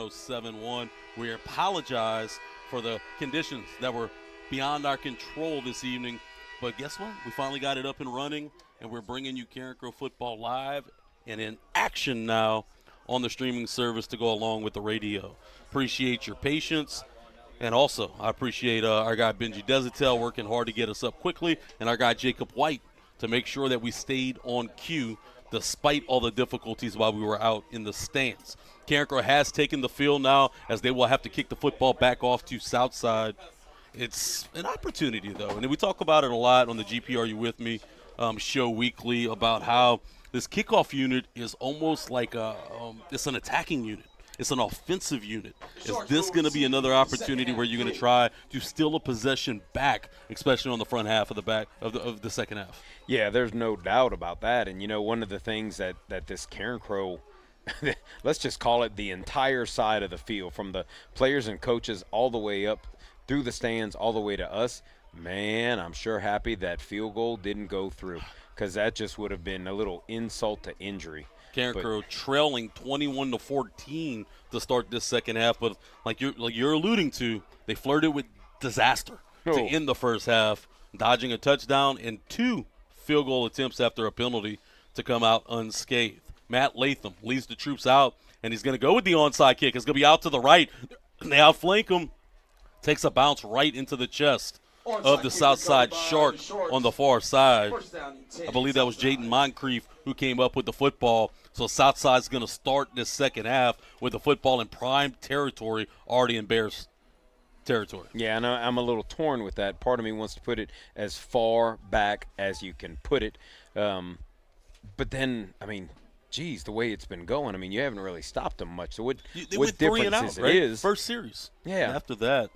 1071. We apologize for the conditions that were beyond our control this evening. But guess what? We finally got it up and running, and we're bringing you Carencro football live and in action now on the streaming service to go along with the radio. Appreciate your patience. And also, I appreciate our guy Benji Desitel working hard to get us up quickly, and our guy Jacob White to make sure that we stayed on cue despite all the difficulties while we were out in the stands. Carencro has taken the field now, as they will have to kick the football back off to Southside. It's an opportunity, though, and we talk about it a lot on the GP Are You With Me show weekly about how this kickoff unit is almost like it's an attacking unit. It's an offensive unit. Is this going to be another opportunity where you're going to try to steal a possession back, especially on the front half of the second half? Yeah, there's no doubt about that. And, one of the things that this Carencro, let's just call it the entire side of the field, from the players and coaches all the way up through the stands all the way to us, man, I'm sure happy that field goal didn't go through, because that just would have been a little insult to injury. Carencro trailing 21-14 to start this second half, but like you're alluding to, they flirted with disaster to end the first half, dodging a touchdown and 2 field goal attempts after a penalty to come out unscathed. Matt Latham leads the troops out, and he's going to go with the onside kick. It's going to be out to the right. They outflank him. Takes a bounce right into the chest of the Southside Shark on the far side. I believe that was Jaden Moncrief who came up with the football. So Southside's going to start this second half with the football in prime territory, already in Bears territory. Yeah, and I'm a little torn with that. Part of me wants to put it as far back as you can put it. But then, geez, the way it's been going, you haven't really stopped them much. So what difference is first series. Yeah. And after that.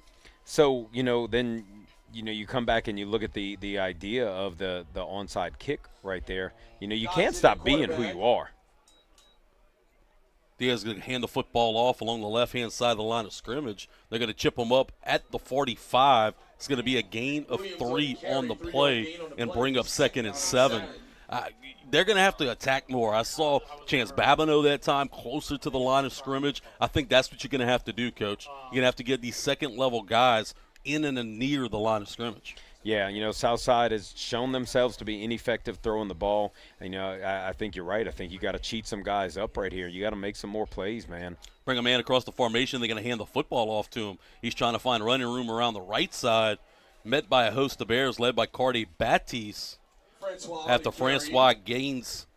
So, then you come back and you look at the idea of the onside kick right there. You can't stop being who you are. Diaz is going to hand the football off along the left-hand side of the line of scrimmage. They're going to chip him up at the 45. It's going to be a gain of 3 on the play and bring up 2nd and 7. They're going to have to attack more. I saw Chance Babineau that time closer to the line of scrimmage. I think that's what you're going to have to do, Coach. You're going to have to get these second-level guys in and near the line of scrimmage. Yeah, Southside has shown themselves to be ineffective throwing the ball. I think you're right. I think you got to cheat some guys up right here. You got to make some more plays, man. Bring a man across the formation. They're going to hand the football off to him. He's trying to find running room around the right side. Met by a host of Bears led by Cardi Batiste. After Francois gains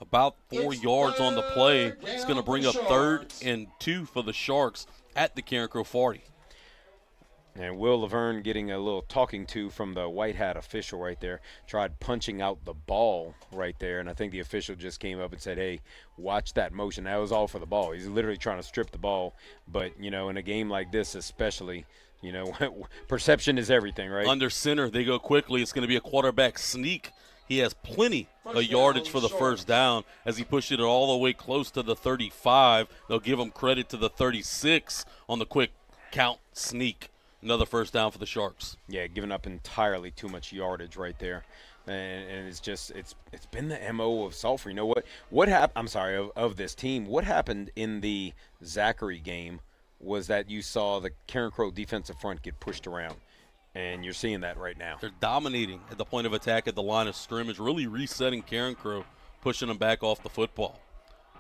about 4 yards on the play, it's going to bring up 3rd and 2 for the Sharks at the Carencro 40. And Will Laverne getting a little talking to from the white hat official right there. Tried punching out the ball right there, and I think the official just came up and said, hey, watch that motion. That was all for the ball. He's literally trying to strip the ball. But, in a game like this especially, perception is everything, right? Under center, they go quickly. It's going to be a quarterback sneak. He has plenty of yardage for the first down as he pushed it all the way close to the 35. They'll give him credit to the 36 on the quick count sneak. Another first down for the Sharks. Yeah, giving up entirely too much yardage right there. And it's just it's been the MO of Sulphur. What happened? I'm sorry, of this team. What happened in the Zachary game was that you saw the Carencro defensive front get pushed around, and you're seeing that right now. They're dominating at the point of attack at the line of scrimmage, really resetting Carencro, pushing them back off the football.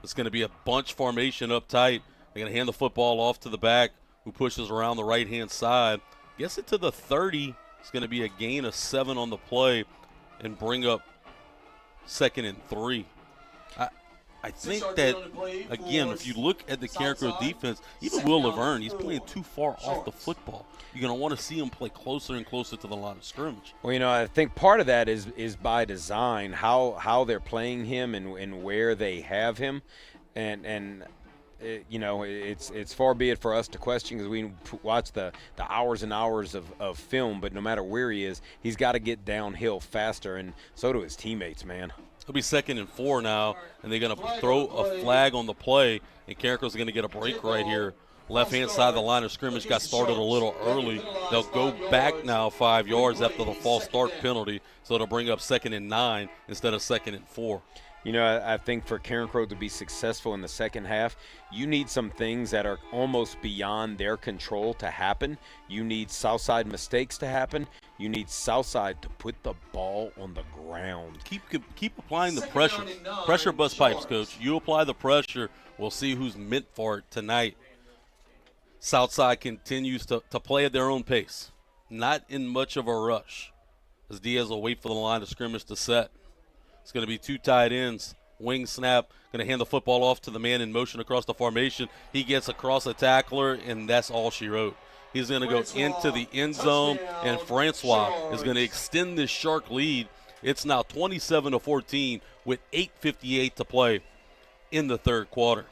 It's going to be a bunch formation up tight. They're going to hand the football off to the back, who pushes around the right-hand side. Gets it to the 30. It's going to be a gain of 7 on the play and bring up 2nd and 3. I think that, again, if you look at the Carencro defense, even Will Laverne, he's playing too far off the football. You're going to want to see him play closer and closer to the line of scrimmage. Well, I think part of that is by design, how they're playing him and where they have him. And it's far be it for us to question, because we watch the hours and hours of film, but no matter where he is, he's got to get downhill faster, and so do his teammates, man. It'll be 2nd and 4 now, and they're going to throw a flag on the play, and Carencro's going to get a break right here. Left-hand side of the line of scrimmage got started a little early. They'll go back now 5 yards after the false start penalty, so it'll bring up 2nd and 9 instead of 2nd and 4. You know, I think for Carencro to be successful in the second half, you need some things that are almost beyond their control to happen. You need Southside mistakes to happen. You need Southside to put the ball on the ground. Keep applying the pressure. Pressure bust pipes, Coach. You apply the pressure. We'll see who's meant for it tonight. Southside continues to play at their own pace, not in much of a rush, as Diaz will wait for the line of scrimmage to set. It's going to be two tight ends. Wing snap, going to hand the football off to the man in motion across the formation. He gets across a tackler, and that's all she wrote. He's going to go into the end zone, and Francois is going to extend this Shark lead. It's now 27-14 with 8:58 to play in the third quarter.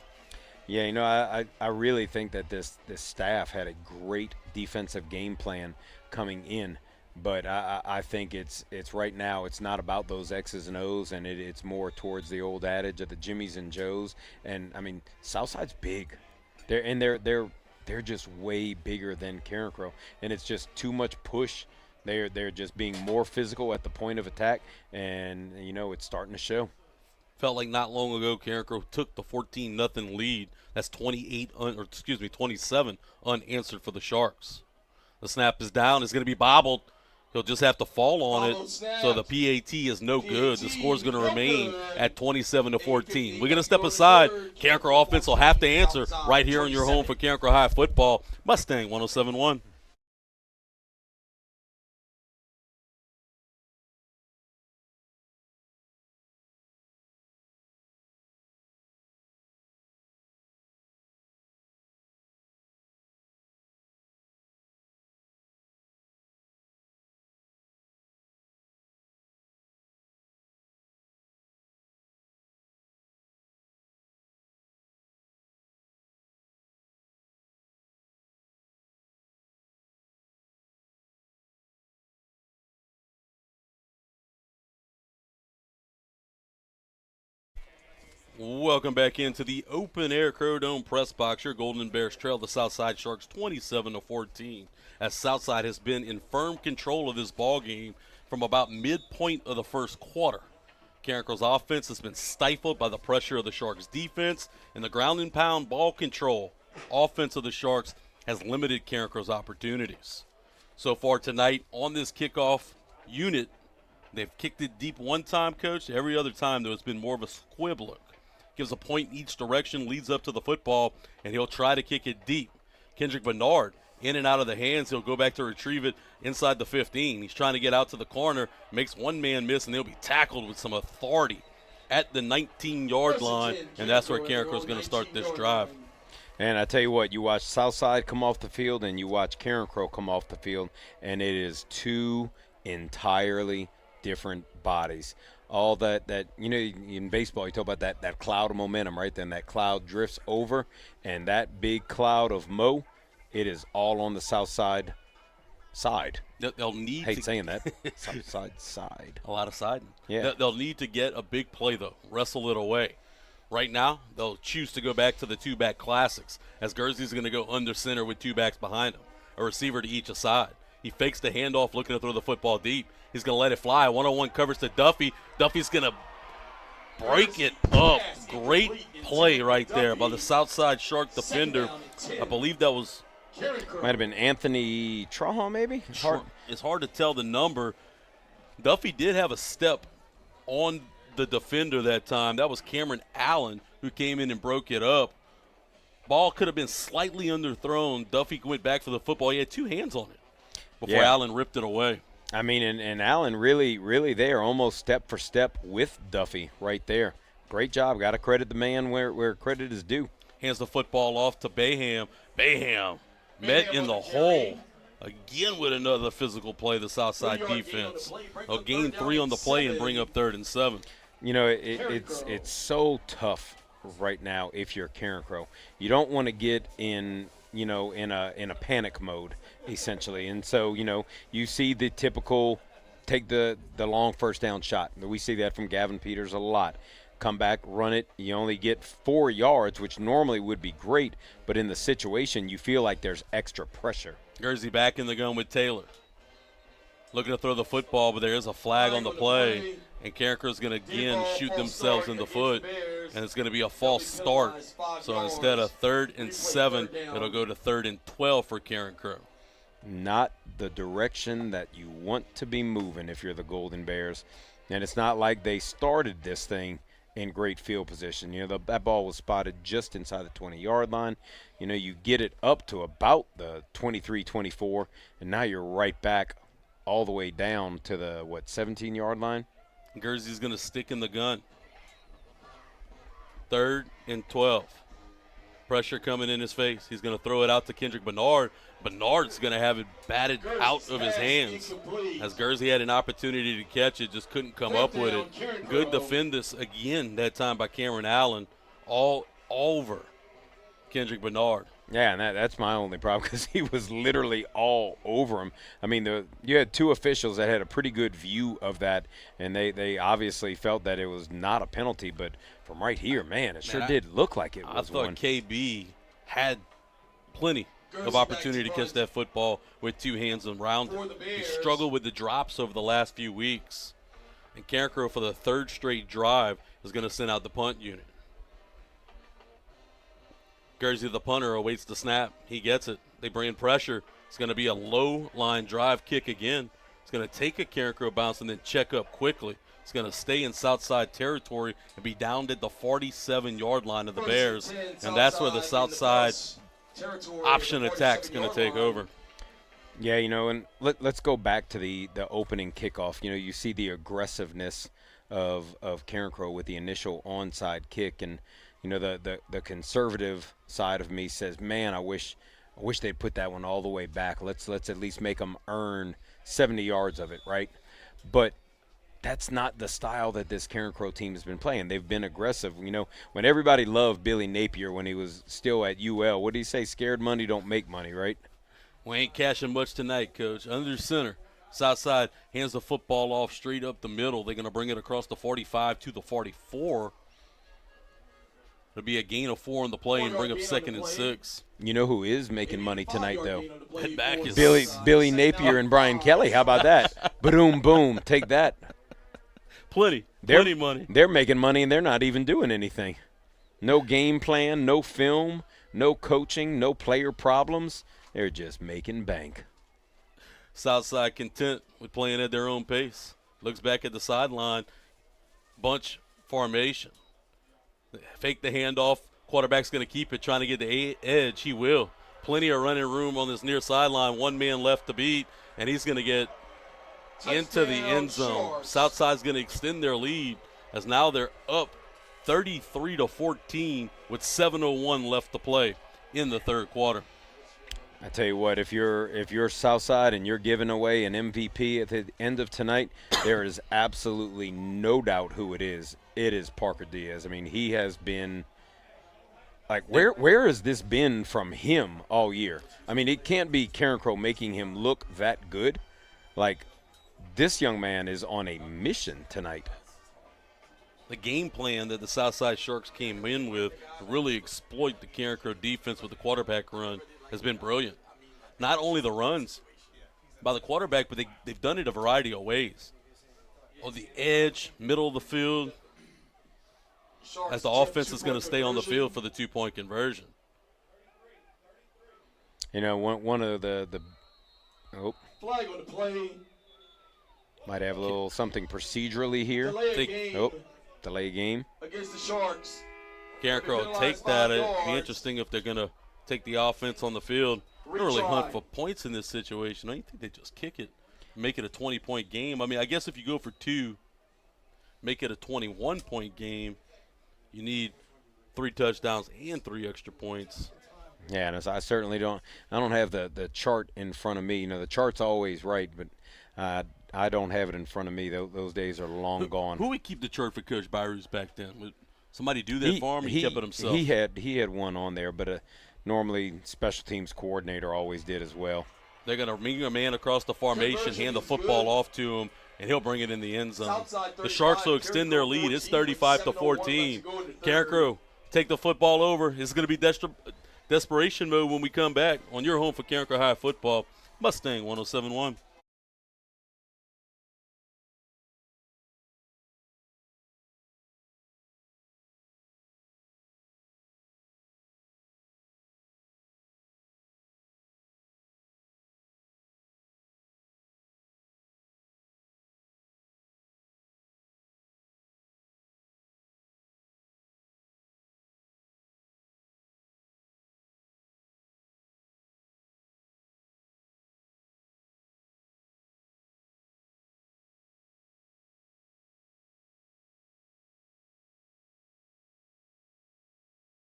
Yeah, you know, I really think that this staff had a great defensive game plan coming in. But I think it's right now it's not about those X's and O's, and it's more towards the old adage of the Jimmies and Joes. And I mean, Southside's big. They're just way bigger than Carencro, and it's just too much push. They're just being more physical at the point of attack, and you know it's starting to show. Felt like not long ago Carencro took the 14-0 lead. That's 27 unanswered for the Sharks. The snap is down. It's going to be bobbled. He'll just have to fall on it, so the PAT is no good. The score's going to remain at 27-14. We're going to step aside. Carencro offense will have to answer right here on your home for Carencro High football. Mustang 107.1. Welcome back into the open air Crow Dome press box. Your Golden Bears trail the Southside Sharks 27-14, as Southside has been in firm control of this ball game from about midpoint of the first quarter. Carencro's offense has been stifled by the pressure of the Sharks' defense, and the ground and pound ball control offense of the Sharks has limited Carencro's opportunities. So far tonight on this kickoff unit, they've kicked it deep one time, Coach. Every other time, though, it's been more of a squib look. Gives a point in each direction, leads up to the football, and he'll try to kick it deep. Kendrick Bernard, in and out of the hands. He'll go back to retrieve it inside the 15. He's trying to get out to the corner, makes one man miss, and they'll be tackled with some authority at the 19-yard line, and that's where Carencro's going to start this drive. And I tell you what, you watch Southside come off the field and you watch Carencro come off the field, and it is two entirely different bodies. All that you know, in baseball you talk about that cloud of momentum, right? Then that cloud drifts over, and that big cloud of Mo, it is all on the Southside side. They'll need hate saying that. Southside side. A lot of siding. Yeah. They'll need to get a big play, though, wrestle it away. Right now, they'll choose to go back to the two-back classics, as Guernsey's going to go under center with two backs behind him, a receiver to each side. He fakes the handoff, looking to throw the football deep. He's going to let it fly. One-on-one coverage to Duffy. Duffy's going to break it up. Great play right there by the Southside Shark defender. I believe that was – might have been Anthony Trahan, maybe? It's hard to tell the number. Duffy did have a step on the defender that time. That was Cameron Allen who came in and broke it up. Ball could have been slightly underthrown. Duffy went back for the football. He had two hands on it before Allen ripped it away. I mean, and Allen really there, almost step for step with Duffy right there. Great job. Got to credit the man where credit is due. Hands the football off to Bayham. Bayham met in the hole. Again with another physical play, the Southside defense. They'll gain 3 on the play and bring up 3rd and 7. You know, it's so tough right now if you're Carencro. You don't want to get in a panic mode, essentially. And so, you see the typical take the long first down shot. We see that from Gavin Peters a lot. Come back, run it. You only get 4 yards, which normally would be great, but in the situation, you feel like there's extra pressure. Guernsey back in the gun with Taylor. looking to throw the football, but there is a flag on the play, and Carencro is going to again shoot themselves in the foot, and it's going to be a false start. So instead of 3rd and 7, it'll go to 3rd and 12 for Carencro. Not the direction that you want to be moving if you're the Golden Bears. And it's not like they started this thing in great field position. You know, that ball was spotted just inside the 20-yard line. You know, you get it up to about the 23-24, and now you're right back all the way down to the, 17-yard line? Guernsey's going to stick in the gun. 3rd and 12. Pressure coming in his face. He's going to throw it out to Kendrick Bernard. Bernard's going to have it batted out of his hands. As Guernsey had an opportunity to catch it, just couldn't come up with it. Good defenders again that time by Cameron Allen, all over Kendrick Bernard. Yeah, and that's my only problem because he was literally all over him. I mean, you had 2 officials that had a pretty good view of that, and they obviously felt that it was not a penalty. But from right here, man, it sure did look like it was one. I thought KB had plenty of opportunity to catch that football with 2 hands around him. He struggled with the drops over the last few weeks. And Carencro, for the 3rd straight drive, is going to send out the punt unit. Guernsey, the punter, awaits the snap. He gets it. They bring in pressure. It's going to be a low-line drive kick again. It's going to take a Carencro bounce and then check up quickly. It's going to stay in Southside territory and be down at the 47-yard line of the Bears. And that's where the Southside option attack's going to take over. Yeah, you know, and let's go back to the opening kickoff. You know, you see the aggressiveness of Carencro with the initial onside kick, and you know, the conservative side of me says, man, I wish they'd put that one all the way back. Let's at least make them earn 70 yards of it, right? But that's not the style that this Carencro team has been playing. They've been aggressive. You know, when everybody loved Billy Napier when he was still at UL, what did he say? Scared money don't make money, right? We ain't cashing much tonight, Coach. Under center, Southside hands the football off straight up the middle. They're going to bring it across the 45 to the 44. It'll be a gain of 4 on the play and bring up 2nd and 6. You know who is making money tonight, though? Head back is Billy Napier and Brian Kelly. How about that? Boom, boom. Take that. Plenty money. They're making money, and they're not even doing anything. No game plan, no film, no coaching, no player problems. They're just making bank. Southside content with playing at their own pace. Looks back at the sideline. Bunch formation. Fake the handoff. Quarterback's going to keep it, trying to get the edge. He will. Plenty of running room on this near sideline. 1 man left to beat, and he's going to get into the end zone. Southside's going to extend their lead as now they're up 33-14 with 7:01 left to play in the 3rd quarter. I tell you what, if you're Southside and you're giving away an MVP at the end of tonight, there is absolutely no doubt who it is. It is Parker Diaz. I mean, he has been like, where has this been from him all year? I mean, it can't be Carencro making him look that good. Like, this young man is on a mission tonight. The game plan that the Southside Sharks came in with to really exploit the Carencro defense with the quarterback run has been brilliant. Not only the runs by the quarterback, but they've done it a variety of ways. On the edge, middle of the field, as the offense is going to stay on the field for the 2-point conversion. You know, one of the flag on the play. Might have a little something procedurally here. Delay game against the Sharks. Carencro will take that. It'd be interesting if they're going to take the offense on the field. They really hunt for points in this situation. I don't think they just kick it, make it a 20-point game. I mean, I guess if you go for 2, make it a 21-point game, you need 3 touchdowns and 3 extra points. Yeah, and I certainly don't. I don't have the chart in front of me. You know, the chart's always right, but I don't have it in front of me. Those days are long gone. Who would keep the chart for Coach Barousse back then? Would somebody do that for him? He kept it himself. He had one on there, but normally special teams coordinator always did as well. They're going to bring a man across the formation, hand the football off to him, and he'll bring it in the end zone. The Sharks will extend their lead. It's 35-14. Carencro take the football over. It's going to be desperation mode when we come back on your home for Carencro High Football. Mustang 107.1.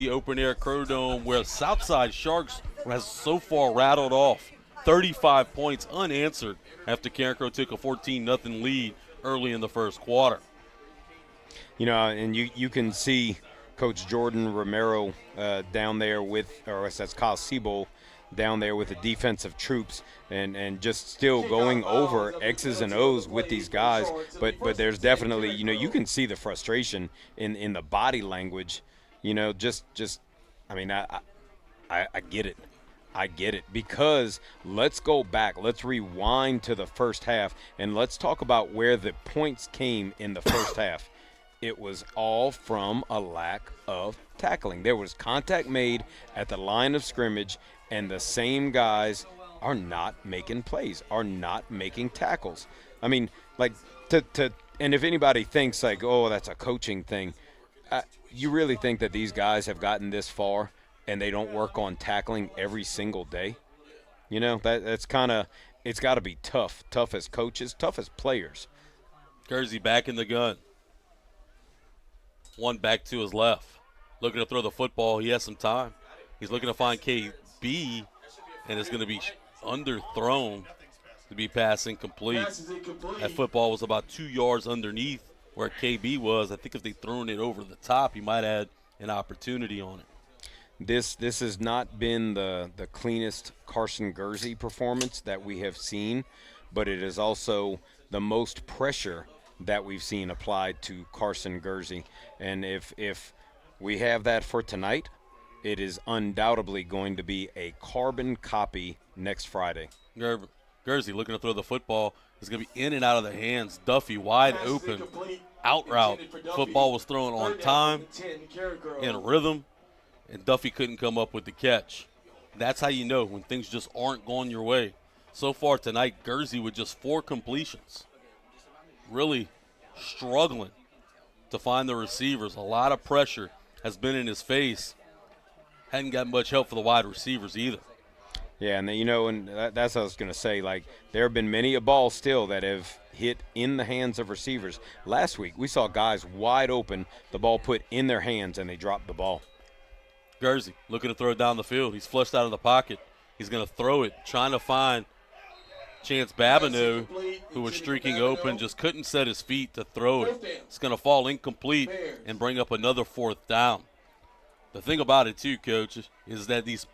the open-air Crow Dome where Southside Sharks has so far rattled off 35 points unanswered after Carencro took a 14-0 lead early in the first quarter. You know, and you can see Coach Jordan Romero down there with, or that's Kyle Siebel down there with the defensive troops and just still going over X's and O's with these guys. But there's definitely, you know, you can see the frustration in the body language. You know, just I mean, I get it. I get it, because let's go back. Let's rewind to the first half, and let's talk about where the points came in the first half. It was all from a lack of tackling. There was contact made at the line of scrimmage, and the same guys are not making plays, are not making tackles. I mean, like, and if anybody thinks like, oh, that's a coaching thing, you really think that these guys have gotten this far and they don't work on tackling every single day? You know, that's kind of, it's got to be tough as coaches, tough as players. Kersey back in the gun. One back to his left. Looking to throw the football. He has some time. He's looking to find KB, and it's going to be underthrown to be pass incomplete. That football was about 2 yards underneath where KB was. I think if they'd thrown it over the top, he might have had an opportunity on it. This has not been the cleanest Carson Gursey performance that we have seen, but it is also the most pressure that we've seen applied to Carson Gursey. And if we have that for tonight, it is undoubtedly going to be a carbon copy next Friday. Gursey looking to throw the football. It's going to be in and out of the hands. Duffy wide open. Out route. Football was thrown on time, in rhythm, and Duffy couldn't come up with the catch. That's how you know when things just aren't going your way. So far tonight, Gursey with just 4 completions. Really struggling to find the receivers. A lot of pressure has been in his face. Hadn't got much help for the wide receivers either. Yeah, and you know, and that's what I was going to say. Like, there have been many a ball still that have hit in the hands of receivers. Last week, we saw guys wide open, the ball put in their hands, and they dropped the ball. Gursey looking to throw it down the field. He's flushed out of the pocket. He's going to throw it, trying to find Chance Babineau, who was streaking open, just couldn't set his feet to throw it. It's going to fall incomplete and bring up another 4th down. The thing about it, too, Coach, is that these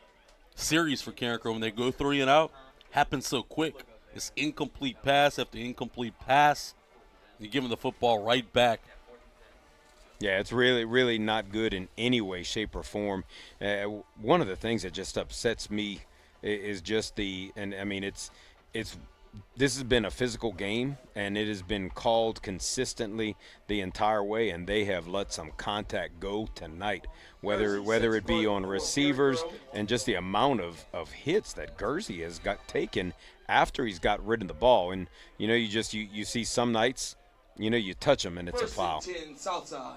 series for Carencro, when they go 3 and out, happen so quick. It's incomplete pass after incomplete pass. You're giving the football right back. Yeah, it's really, really not good in any way, shape, or form. One of the things that just upsets me is just and I mean, this has been a physical game, and it has been called consistently the entire way, and they have let some contact go tonight, whether it be on receivers and just the amount of hits that Gursey has got taken after he's got rid of the ball. And, you know, you see some nights, you know, you touch them and it's a foul.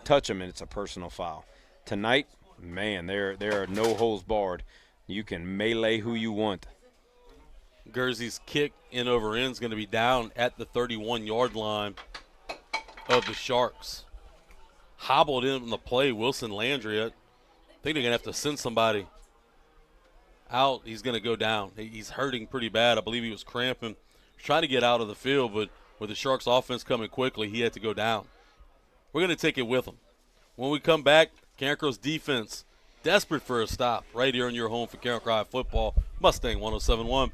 Touch them and it's a personal foul. Tonight, man, there are no holes barred. You can melee who you want. Gursey's kick in over end is going to be down at the 31-yard line of the Sharks. Hobbled in the play, Wilson Landry. I think they're going to have to send somebody out. He's going to go down. He's hurting pretty bad. I believe he was cramping. Trying to get out of the field, but with the Sharks offense coming quickly, he had to go down. We're going to take it with him. When we come back, Carencro's defense desperate for a stop right here in your home for Carencro High football. Mustang 107.1.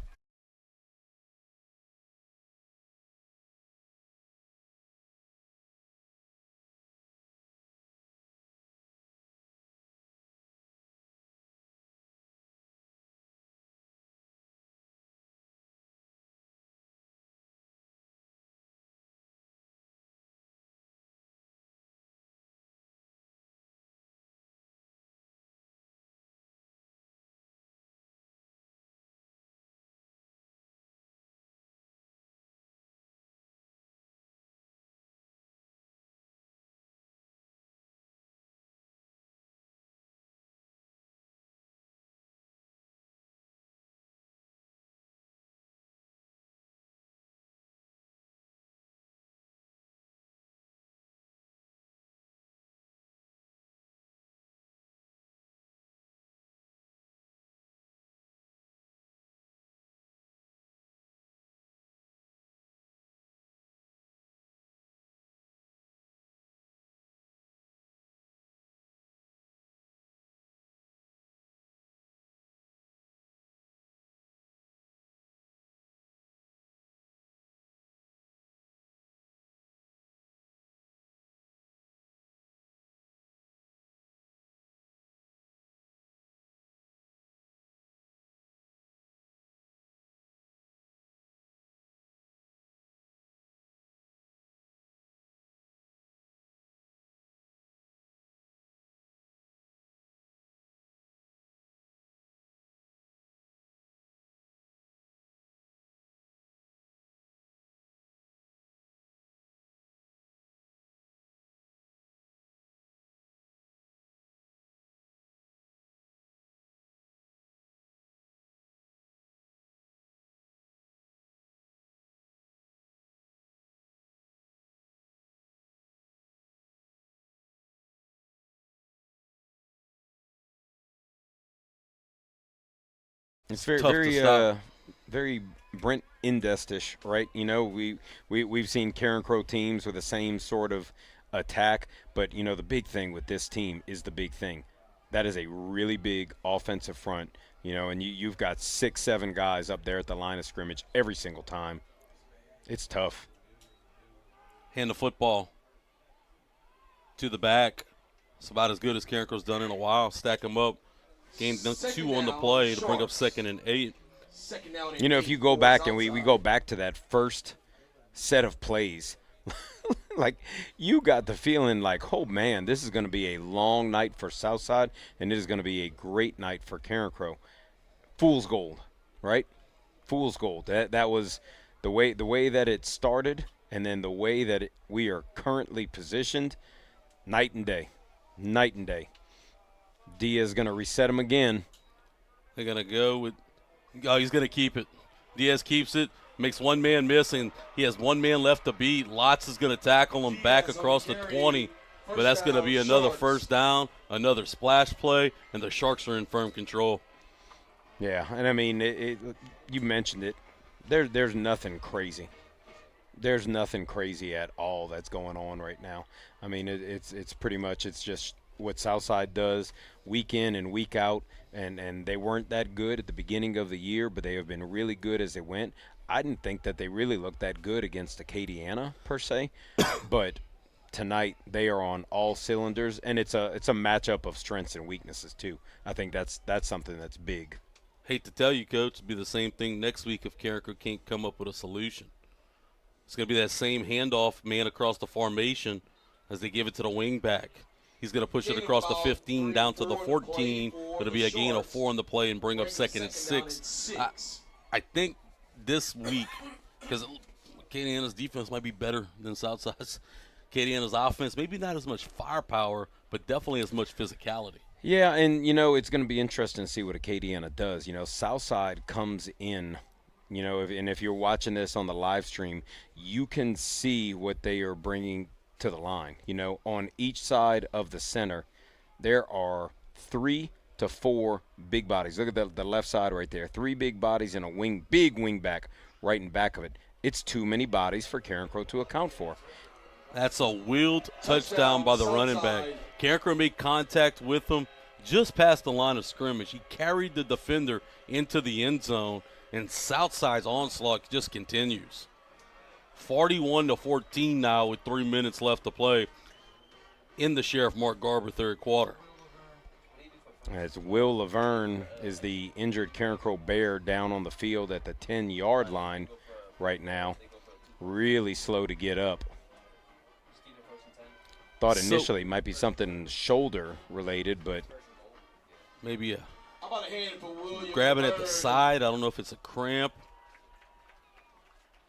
It's very, tough to stop. very Brent Indestish, right? You know, we've seen Carencro teams with the same sort of attack, but you know, the big thing with this team is the big thing. That is a really big offensive front, you know, and you've got 6, 7 guys up there at the line of scrimmage every single time. It's tough. Hand the football to the back. It's about as good as Carencro's done in a while. Stack them up. Gain 2 on the play to bring up 2nd and 8. You know, if you go back and we go back to that first set of plays, like you got the feeling like, oh man, this is going to be a long night for Southside, and it is going to be a great night for Carencro. Fool's gold, right? Fool's gold. That was the way that it started, and then the way that we are currently positioned, night and day. Night and day. Diaz going to reset him again. They're going to go with – oh, he's going to keep it. Diaz keeps it, makes one man miss, and he has one man left to beat. Lotz is going to tackle him back across the 20, but that's going to be another first down, another splash play, and the Sharks are in firm control. Yeah, and I mean, you mentioned it. There's nothing crazy. There's nothing crazy at all that's going on right now. I mean, it's pretty much it's just what Southside does week in and week out, and they weren't that good at the beginning of the year, but they have been really good as they went. I didn't think that they really looked that good against Acadiana per se, but tonight they are on all cylinders, and it's a matchup of strengths and weaknesses too. I think that's something that's big. Hate to tell you, Coach, it'll be the same thing next week if Carencro can't come up with a solution. It's going to be that same handoff man across the formation as they give it to the wing back. He's going to push it across the 15 down to the 14. It'll be a gain of 4 on the play and bring up 2nd and 6. I think this week, because Acadiana's defense might be better than Southside's, Acadiana's offense, maybe not as much firepower, but definitely as much physicality. Yeah, and, you know, it's going to be interesting to see what Acadiana does. You know, Southside comes in, you know, if you're watching this on the live stream, you can see what they are bringing to the line. You know, on each side of the center, there are 3 to 4 big bodies. Look at the left side right there. 3 big bodies and a big wing back right in back of it. It's too many bodies for Carencro to account for. That's a wheeled touchdown by the running back. Carencro made contact with him just past the line of scrimmage. He carried the defender into the end zone, and Southside's onslaught just continues. 41-14 now with 3 minutes left to play in the Sheriff Mark Garber third quarter. As Will Laverne is the injured Carencro Bear down on the field at the 10-yard line right now. Really slow to get up. Thought initially it might be something shoulder related, but maybe grabbing at the side. I don't know if it's a cramp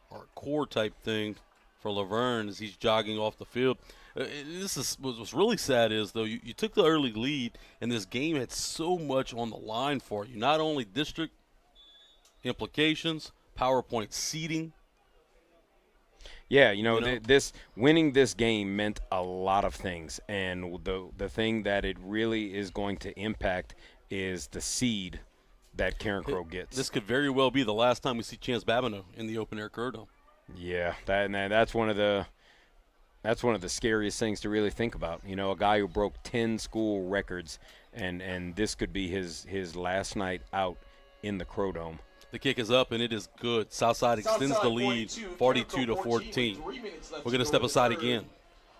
or a core type thing for Laverne as he's jogging off the field. What's really sad is, though, you took the early lead, and this game had so much on the line for you. Not only district implications, PowerPoint seeding. Yeah, this winning this game meant a lot of things, and the thing that it really is going to impact is the seed that Carencro gets. This could very well be the last time we see Chance Babineau in the open air Dome. Yeah, that's one of the scariest things to really think about. You know, a guy who broke 10 school records, and this could be his last night out in the Dome. The kick is up, and it is good. Southside extends the lead 42-14. We're going to step aside again.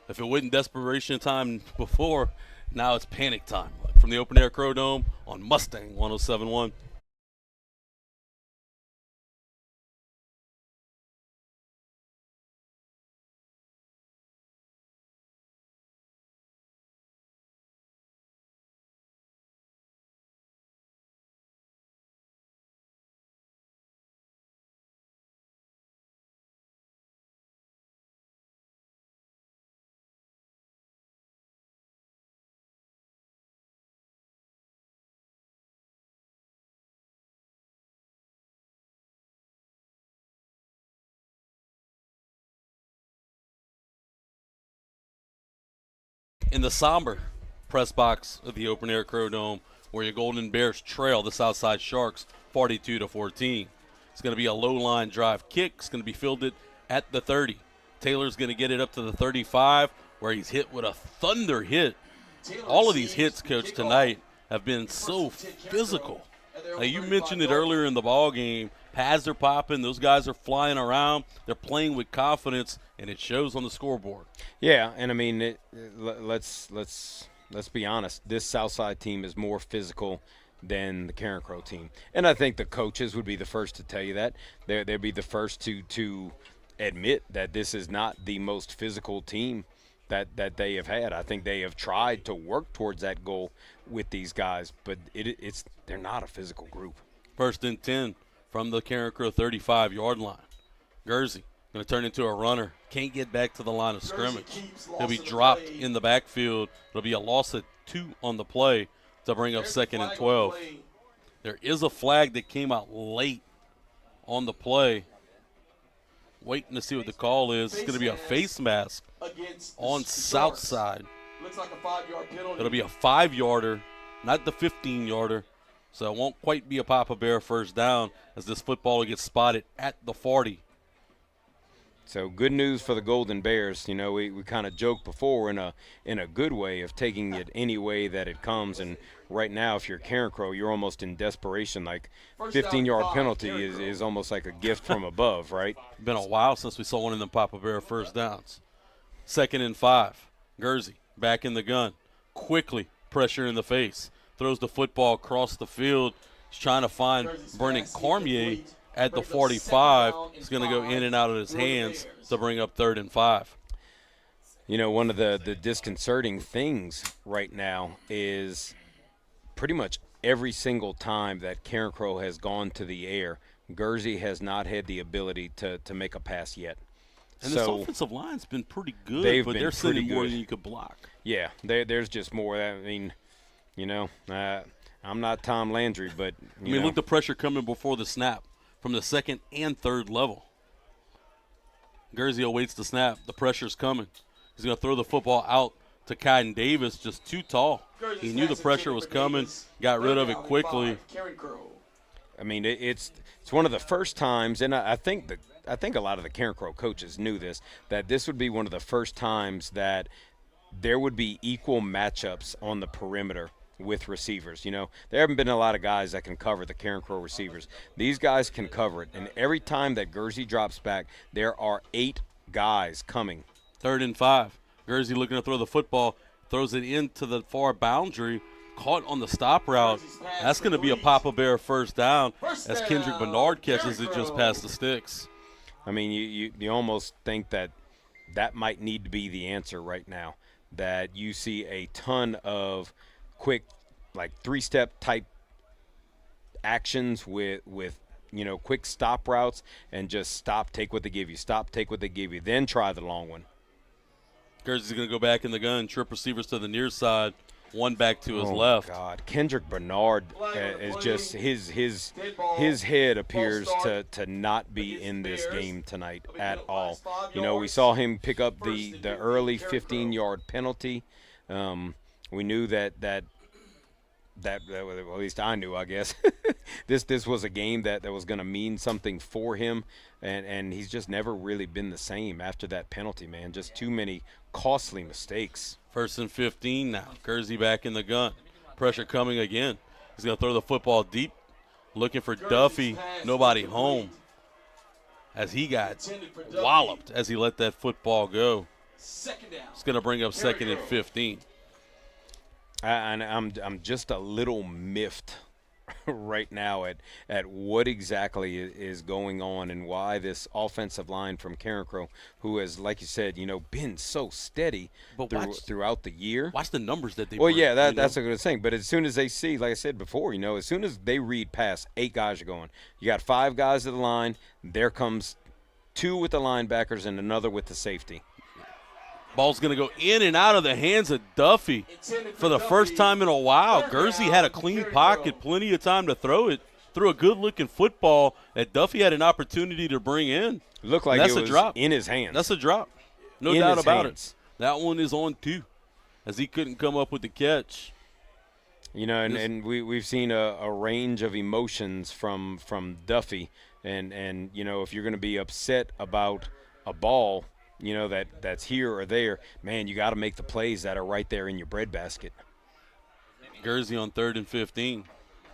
If it wasn't desperation time before, now it's panic time. From the open air Dome on Mustang 107.1. In the somber press box of the open air Dome, where your Golden Bears trail the Southside Sharks 42-14. It's going to be a low-line drive kick. It's going to be fielded at the 30. Taylor's going to get it up to the 35, where he's hit with a thunder hit. All of these hits, Coach, tonight have been so physical. Now, you mentioned it earlier in the ball game. Pads are popping. Those guys are flying around. They're playing with confidence, and it shows on the scoreboard. Yeah, and I mean, let's be honest. This Southside team is more physical than the Carencro team, and I think the coaches would be the first to tell you that. They'd be the first to admit that this is not the most physical team that they have had. I think they have tried to work towards that goal with these guys, but they're not a physical group. 1st and 10 from the Carencro 35-yard line. Gursey going to turn into a runner. Can't get back to the line of scrimmage. He'll be dropped in the backfield. It'll be a loss of 2 on the play to bring up 2nd and 12. There is a flag that came out late on the play. Waiting to see what the call is. It's going to be a face mask on Southside. Looks like a 5-yard penalty. It'll be a 5-yarder, not the 15-yarder. So it won't quite be a Papa Bear first down as this footballer gets spotted at the 40. So good news for the Golden Bears. You know, we kind of joked before in a good way of taking it any way that it comes. And right now, if you're Carencro, you're almost in desperation. Like 15-yard penalty is almost like a gift from above, right? Been a while since we saw one of them Papa Bear first downs. 2nd and 5. Gursey back in the gun. Quickly pressure in the face. Throws the football across the field. He's trying to find Brennan Cormier at the 45. He's going to go in and out of his hands to bring up 3rd and 5. You know, one of the disconcerting things right now is pretty much every single time that Carencro has gone to the air, Gursey has not had the ability to make a pass yet. And this offensive line's been pretty good, but they're sending more than you could block. Yeah, there's just more. I mean, you know, I'm not Tom Landry, but look, the pressure coming before the snap from the 2nd and 3rd level. Gursey awaits the snap. The pressure's coming. He's going to throw the football out to Caden Davis, just too tall. He knew the pressure was coming, got rid of it quickly. I mean, it's one of the first times, and I think a lot of the Carencro coaches knew this, that this would be one of the first times that there would be equal matchups on the perimeter with receivers. You know, there haven't been a lot of guys that can cover the Carencro receivers. These guys can cover it, and every time that Gursey drops back, there are 8 guys coming. 3rd and 5. Gursey looking to throw the football, throws it into the far boundary, caught on the stop route. That's going to be a Papa Bear first down as Kendrick Bernard catches it just past the sticks. I mean, you almost think that might need to be the answer right now, that you see a ton of quick, like 3-step type actions with quick stop routes and just stop, take what they give you, stop, take what they give you, then try the long one. Gursey's going to go back in the gun, trip receivers to the near side, one back to his left. God, Kendrick Bernard is just his head appears to not be in this game tonight at all. You know, we saw him pick up the early 15-yard penalty. We knew that well, at least I knew, I guess, this was a game that was going to mean something for him, and he's just never really been the same after that penalty, man. Just too many costly mistakes. 1st and 15 now. Gursey back in the gun. Pressure coming again. He's going to throw the football deep, looking for Duffy. Nobody home as he got walloped as he let that football go. It's going to bring up 2nd and 15. And I'm just a little miffed right now at what exactly is going on and why this offensive line from Carencro, who has, like you said, been so steady throughout the year. Watch the numbers that they bring. Well, yeah, that's a good thing. But as soon as they see, like I said before, as soon as they read past, 8 guys are going. You got 5 guys at the line. There comes 2 with the linebackers and another with the safety. Ball's going to go in and out of the hands of Duffy for the first time in a while. Gursey had a clean pocket, plenty of time to throw it. Threw a good-looking football that Duffy had an opportunity to bring in. Looked like it was drop in his hands. That's a drop. No doubt about it. That one is on 2 as he couldn't come up with the catch. You know, and we've seen a range of emotions from Duffy, and you know, if you're going to be upset about a ball, you know, that's here or there, man, you got to make the plays that are right there in your breadbasket. Guernsey on 3rd and 15.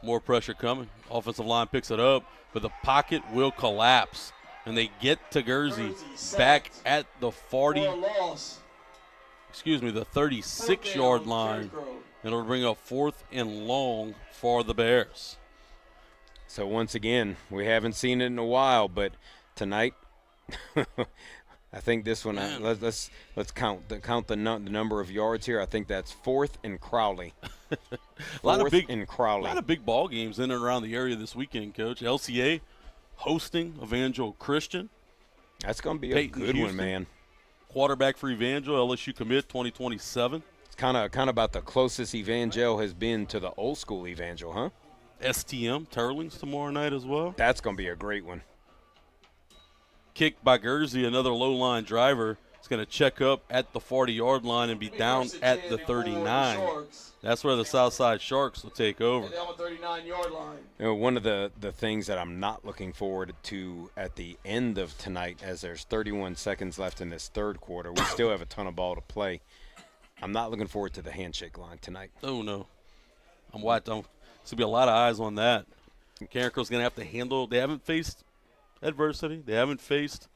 More pressure coming. Offensive line picks it up, but the pocket will collapse. And they get to Guernsey back at the 40, the 36-yard line. And it'll bring up 4th and long for the Bears. So once again, we haven't seen it in a while, but tonight, I think this one. Let's count the number of yards here. I think that's 4th and Crowley. A lot of big ball games in and around the area this weekend, Coach. LCA hosting Evangel Christian. That's going to be Peyton a good Houston, one, man. Quarterback for Evangel, LSU commit 2027. It's kind of about the closest Evangel has been to the old school Evangel, huh? STM Turlings tomorrow night as well. That's going to be a great one. Kicked by Guernsey, another low-line driver. It's going to check up at the 40-yard line and be down at the 39. That's where the Southside Sharks will take over. Down the 39-yard line. You know, one of the things that I'm not looking forward to at the end of tonight, as there's 31 seconds left in this third quarter, we still have a ton of ball to play. I'm not looking forward to the handshake line tonight. Oh, no. There's going to be a lot of eyes on that. Carencro's going to have to handle – they haven't faced adversity. They haven't faced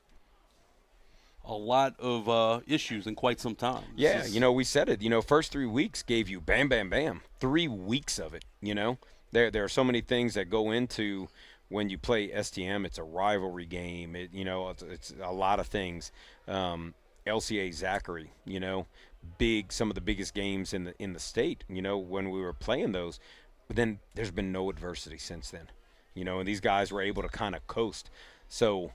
a lot of issues in quite some time. Yeah, you know, we said it. You know, first 3 weeks gave you bam, bam, bam. 3 weeks of it, you know. There are so many things that go into when you play STM. It's a rivalry game. It's a lot of things. LCA Zachary, you know, some of the biggest games in the state, you know, when we were playing those. But then there's been no adversity since then, you know, and these guys were able to kind of coast. So,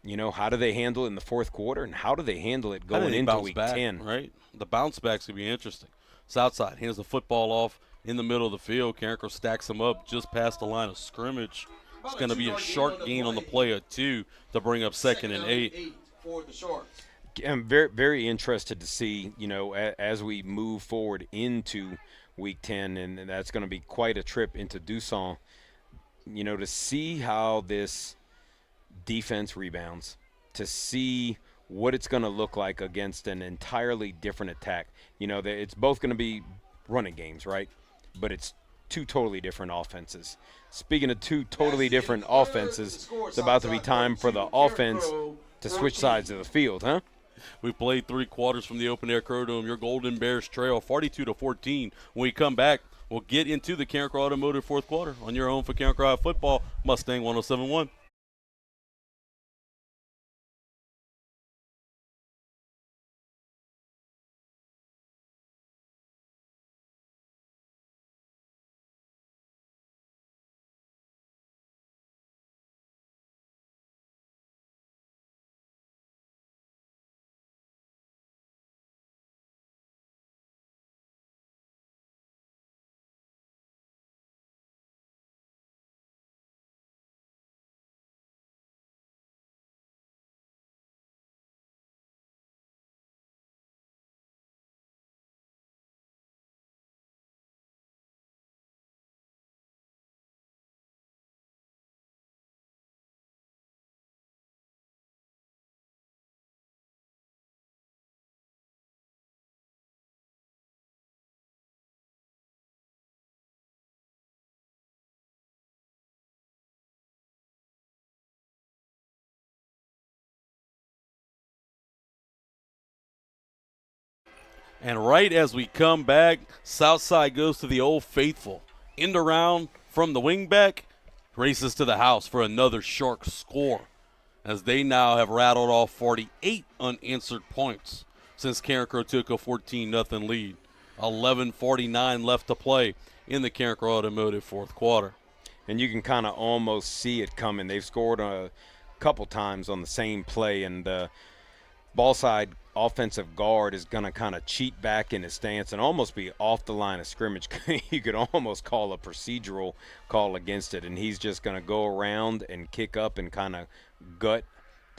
you know, how do they handle it in the fourth quarter, and how do they handle it going into week 10? Right? The bounce back's going to be interesting. Southside hands the football off in the middle of the field. Carencro stacks them up just past the line of scrimmage. It's going to be a short gain on the play of 2 to bring up 2nd and 8. For the Sharks. I'm very, very interested to see, you know, as we move forward into week 10, and that's going to be quite a trip into Dusson, you know, to see how this defense rebounds, to see what it's going to look like against an entirely different attack. You know, it's both going to be running games, right? But it's 2 totally different offenses. Speaking of 2 totally different offenses, it's about to be time for the offense to switch sides of the field, huh? We played 3 quarters from the open air Crow Dome. Your Golden Bears trail 42-14. When we come back, we'll get into the Carencro Automotive fourth quarter on your home for Carencro High Football, Mustang 107.1. And right as we come back, Southside goes to the Old Faithful. End around from the wingback, races to the house for another Shark score, as they now have rattled off 48 unanswered points since Carencro took a 14-0 lead. 11:49 left to play in the Carencro Automotive fourth quarter. And you can kind of almost see it coming. They've scored a couple times on the same play, and the ball side offensive guard is going to kind of cheat back in his stance and almost be off the line of scrimmage. You could almost call a procedural call against it, and he's just going to go around and kick up and kind of gut.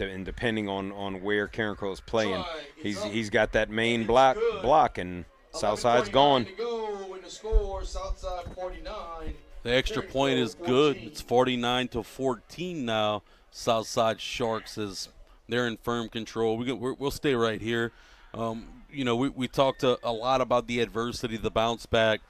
And depending on where Carencro is playing, he's got that main block, and Southside's gone. the score, Southside 49. The extra point is good. It's 49-14 now. Southside Sharks as they're in firm control. We'll stay right here. We talked a lot about the adversity, the bounce back,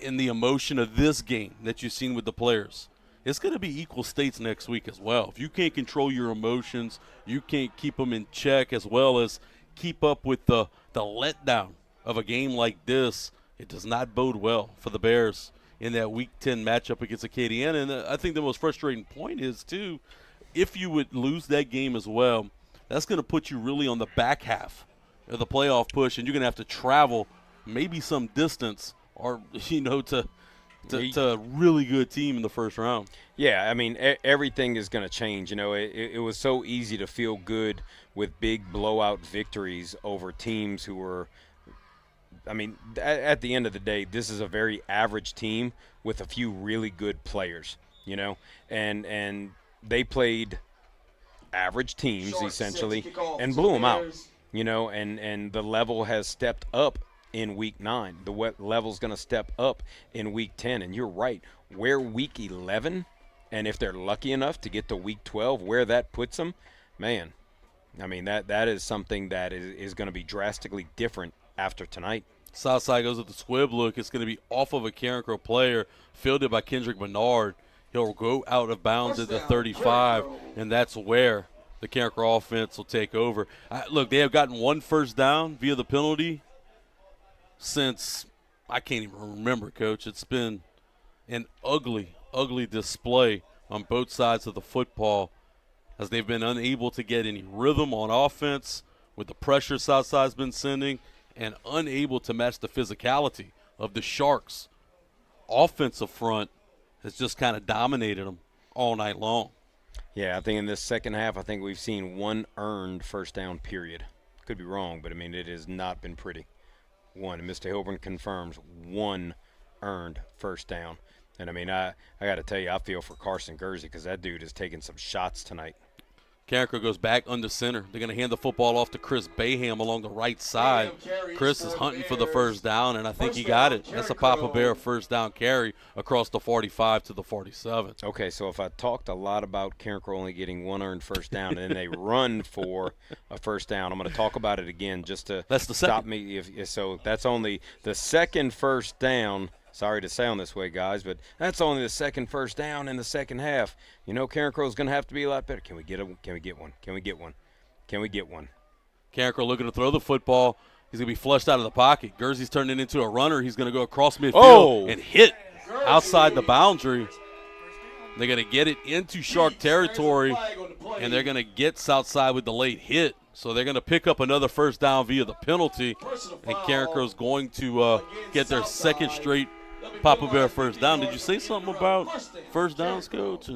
and the emotion of this game that you've seen with the players. It's going to be equal states next week as well. If you can't control your emotions, you can't keep them in check as well as keep up with the letdown of a game like this, it does not bode well for the Bears in that Week 10 matchup against Acadiana. And I think the most frustrating point is, too, if you would lose that game as well, that's going to put you really on the back half of the playoff push, and you're going to have to travel maybe some distance or, to a really good team in the first round. Yeah, I mean, everything is going to change. It was so easy to feel good with big blowout victories over teams who were – I mean, at the end of the day, this is a very average team with a few really good players, and they played average teams essentially and blew them out, and the level has stepped up in Week 9. The level's going to step up in Week 10, and you're right. Where Week 11, and if they're lucky enough to get to Week 12, where that puts them, man, I mean, that is something that is going to be drastically different after tonight. Southside goes with the squib look. It's going to be off of a Carencro player, fielded by Kendrick Bernard. He'll go out of bounds at the 35, and that's where the Carencro offense will take over. Look, they have gotten one first down via the penalty since I can't even remember, Coach. It's been an ugly, ugly display on both sides of the football as they've been unable to get any rhythm on offense with the pressure Southside's been sending and unable to match the physicality of the Sharks. Offensive front has just kind of dominated them all night long. Yeah, I think in this second half, I think we've seen one earned first down, period. Could be wrong, but, I mean, it has not been pretty. One, and Mr. Hilburn confirms one earned first down. And, I mean, I got to tell you, I feel for Carson Gursey because that dude is taking some shots tonight. Carencro goes back under center. They're going to hand the football off to Chris Baham along the right side. Chris is hunting for the first down, and I think he got it. That's a Papa Bear first down carry across the 45 to the 47. Okay, so if I talked a lot about Carencro only getting one earned first down and then they run for a first down, I'm going to talk about it again just to stop me. So that's only the second first down. Sorry to sound this way, guys, but that's only the second first down in the second half. Carencro's going to have to be a lot better. Can we get one? Can we get one? Can we get one? Can we get one? Carencro looking to throw the football. He's going to be flushed out of the pocket. Gursey's turned it into a runner. He's going to go across midfield and hit outside the boundary. They're going to get it into Shark territory, and they're going to get Southside with the late hit. So they're going to pick up another first down via the penalty, and Carencro's going to get their second straight Papa Bear first down. Did you say something about first downs, Coach?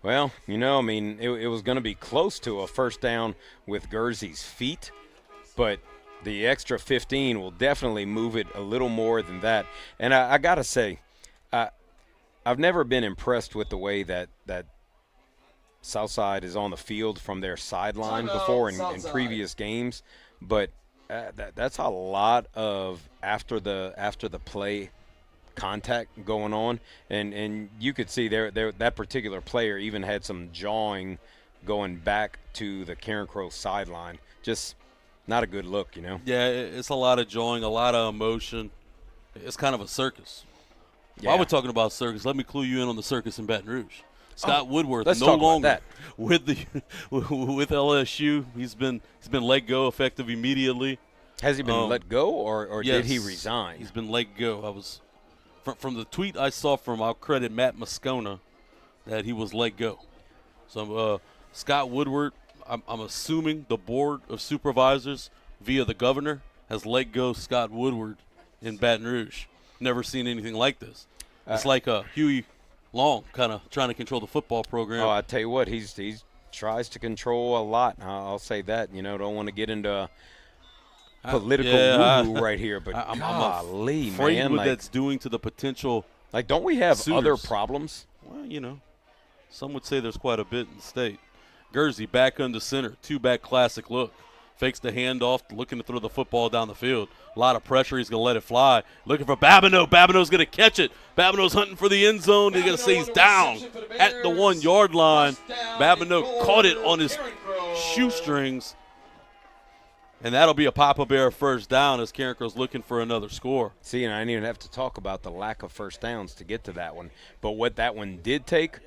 Well, I mean, it was going to be close to a first down with Gursey's feet, but the extra 15 will definitely move it a little more than that. And I got to say, I've never been impressed with the way that Southside is on the field from their sideline before in previous games, but that's a lot of after the play contact going on, and you could see that particular player even had some jawing going back to the Carencro sideline. Just not a good look, Yeah, it's a lot of jawing, a lot of emotion. It's kind of a circus. Yeah. While we're talking about circus, let me clue you in on the circus in Baton Rouge. Scott Woodworth let's no talk longer about that. with LSU. He's been let go effective immediately. Has he been let go, or yes, did he resign? He's been let go. I was from the tweet I saw from, I'll credit Matt Moscona, that he was let go. So Scott Woodward, I'm assuming the Board of Supervisors via the governor has let go Scott Woodward in Baton Rouge. Never seen anything like this. It's like a Huey Long kind of trying to control the football program. Oh, I tell you what, he tries to control a lot. I'll say that. Don't want to get into political woo-hoo right here, but I'm golly, afraid man, what that's doing to the potential. Like, don't we have suitors. other problems? Well, some would say there's quite a bit in the state. Gursey back under center, two-back classic look. Fakes the handoff, looking to throw the football down the field. A lot of pressure. He's going to let it fly. Looking for Babineau. Babineau's going to catch it. Babineau's hunting for the end zone. He's going to say he's down at the 1 yard line. Babineau caught it on his shoestrings. And that'll be a Papa Bear first down as Carencro's looking for another score. See, and I didn't even have to talk about the lack of first downs to get to that one. But what that one did take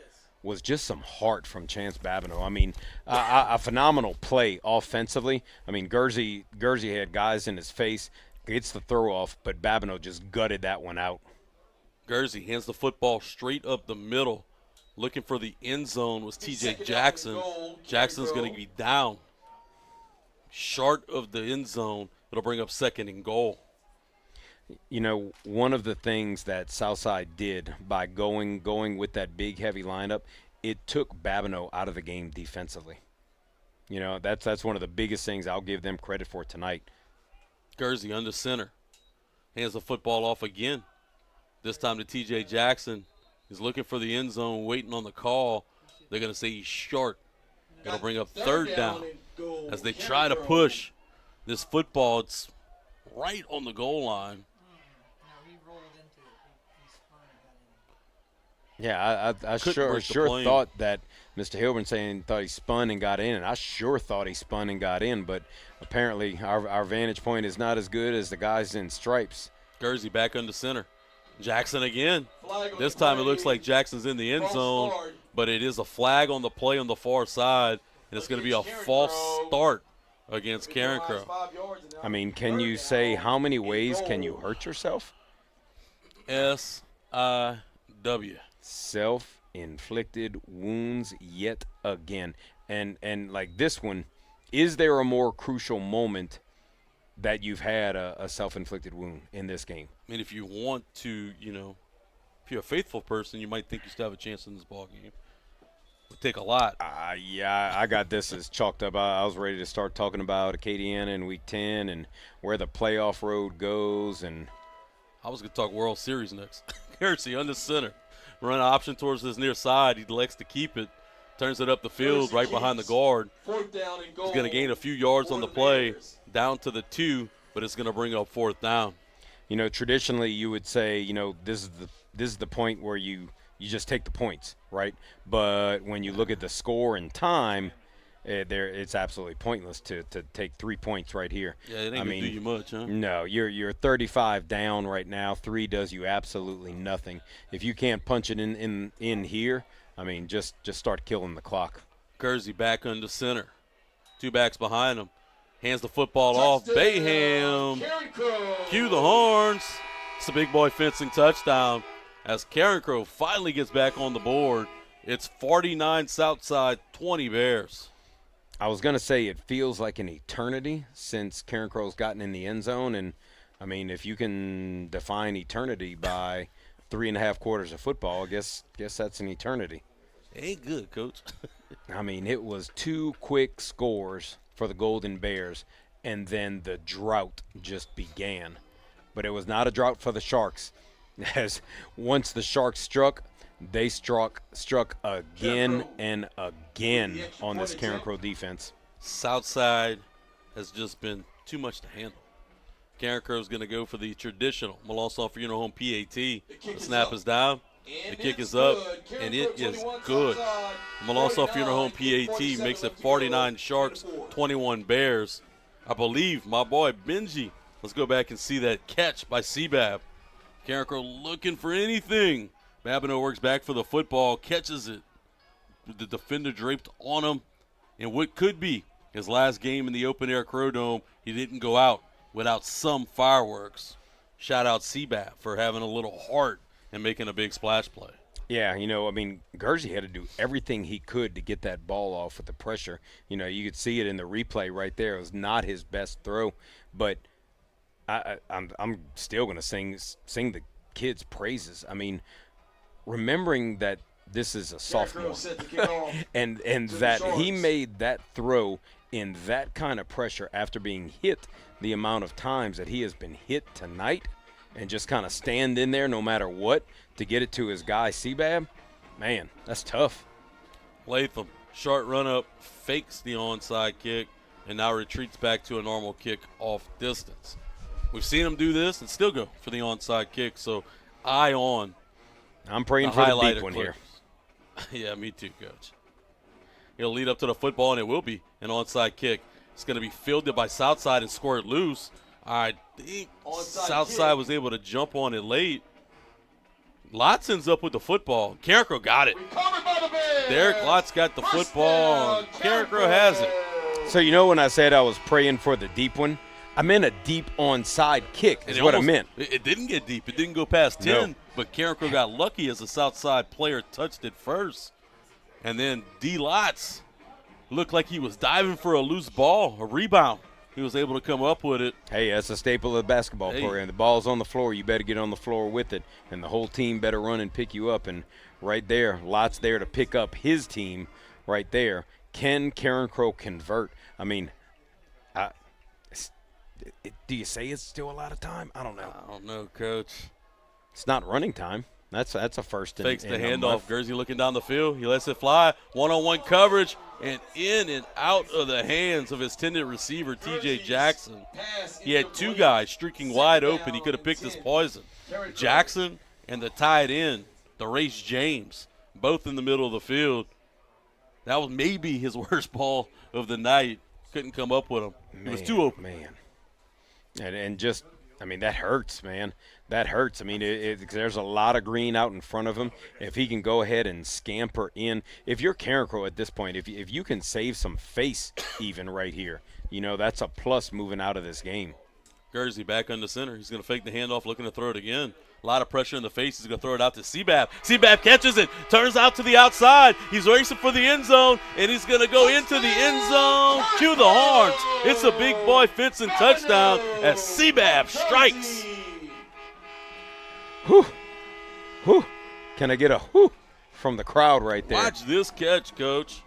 was just some heart from Chance Babineau. I mean, a phenomenal play offensively. I mean, Guernsey had guys in his face, gets the throw off, but Babineau just gutted that one out. Guernsey hands the football straight up the middle. Looking for the end zone was T.J. Jackson. Jackson's going to be down. Short of the end zone, it'll bring up 2nd and goal. You know, one of the things that Southside did by going with that big, heavy lineup, it took Babineau out of the game defensively. You know, that's one of the biggest things I'll give them credit for tonight. Guernsey under center. Hands the football off again. This time to T.J. Jackson. He's looking for the end zone, waiting on the call. They're going to say he's short. It'll bring up 3rd down as they try to push this football. It's right on the goal line. Yeah, I sure thought that Mr. Hilburn thought he spun and got in, and I sure thought he spun and got in, but apparently our vantage point is not as good as the guys in stripes. Guernsey back under center. Jackson again. This time it looks like Jackson's in the end zone, but it is a flag on the play on the far side, and it's going to be a false start against Carencro. I mean, can you say how many ways can you hurt yourself? S-I-W. Self-inflicted wounds yet again. And like this one, is there a more crucial moment that you've had a self-inflicted wound in this game? I mean, if you want to, you know, if you're a faithful person, you might think you still have a chance in this ball game. It would take a lot. Yeah, I got this as chalked up. I was ready to start talking about Acadiana in Week 10 and where the playoff road goes. And I was going to talk World Series next. Guernsey under center. Run option towards his near side. He elects to keep it. Turns it up the field right behind the guard. He's going to gain a few yards on the play, down to the 2, but it's going to bring up 4th down. You know, traditionally you would say, you know, this is the point where you just take the points, right? But when you look at the score and time, it's absolutely pointless to take 3 points right here. Yeah, it ain't going to do you much, huh? No, you're 35 down right now. 3 does you absolutely nothing. If you can't punch it in here, I mean, just start killing the clock. Guernsey back under center. 2 backs behind him. Hands the football off. Bayham. Cue the horns. It's a big boy fencing touchdown as Carencro finally gets back on the board. It's 49 Southside, 20 Bears. I was going to say it feels like an eternity since Carencro's gotten in the end zone. And, I mean, if you can define eternity by 3.5 quarters of football, I guess that's an eternity. Ain't good, Coach. I mean, it was 2 quick scores for the Golden Bears, and then the drought just began. But it was not a drought for the Sharks, as once the Sharks struck, they struck again and again on this Carencro defense. Southside has just been too much to handle. Carencro is going to go for the traditional Molossaw Funeral Home PAT. The snap is down. The kick is up, and it is good. Molossaw Funeral Home PAT makes it 49 Sharks, 21 Bears. I believe my boy Benji. Let's go back and see that catch by Seabab. Carencro looking for anything. Babineau works back for the football, catches it. The defender draped on him. In what could be his last game in the open-air Crow Dome, he didn't go out without some fireworks. Shout out Seabab for having a little heart and making a big splash play. Yeah, you know, I mean, Guernsey had to do everything he could to get that ball off with the pressure. You know, you could see it in the replay right there. It was not his best throw, but I'm still going to sing the kid's praises. I mean, remembering that this is a sophomore and that he made that throw in that kind of pressure after being hit the amount of times that he has been hit tonight, and just kind of stand in there no matter what to get it to his guy Seabab, man, that's tough. Latham, short run up, fakes the onside kick, and now retreats back to a normal kick off distance. We've seen him do this and still go for the onside kick, so eye on. I'm praying for the deep one clips. here. Yeah, me too, Coach. He'll lead up to the football, and it will be an onside kick. It's going to be fielded by Southside and squirt loose. I think Southside was able to jump on it late. Lotson's up with the football. Carencro got it. Derek Lotz got the football. Carencro has it. So when I said I was praying for the deep one, I meant a deep onside kick is what I meant. It didn't get deep. It didn't go past 10, No. but Carencro got lucky as the Southside player touched it first. And then D. Lotz looked like he was diving for a loose ball, a rebound. He was able to come up with it. Hey, that's a staple of the basketball program. The ball's on the floor. You better get on the floor with it, and the whole team better run and pick you up. And right there, Lot's there to pick up his team right there. Can Carencro convert? I mean, do you say it's still a lot of time? I don't know. I don't know, Coach. It's not running time. That's a first. Fakes the handoff. Guernsey looking down the field. He lets it fly. One-on-one coverage, and in and out of the hands of his intended receiver, T.J. Jackson. He had two guys streaking wide open. He could have picked his poison. Jackson and the tight end, DeRace James, both in the middle of the field. That was maybe his worst ball of the night. Couldn't come up with him. He was too open. Man. And just, I mean, that hurts, man. That hurts. I mean, there's a lot of green out in front of him. If he can go ahead and scamper in. If you're Carencro at this point, if you can save some face even right here, that's a plus moving out of this game. Guernsey back under center. He's going to fake the handoff, looking to throw it again. A lot of pressure in the face. He's going to throw it out to Seabab. Seabab catches it, turns out to the outside. He's racing for the end zone, and he's going to go into the end zone. Cue the horns. It's a big boy Fitson touchdown as Seabab strikes. Whew. Whew. Can I get a whew from the crowd right there? Watch this catch, Coach.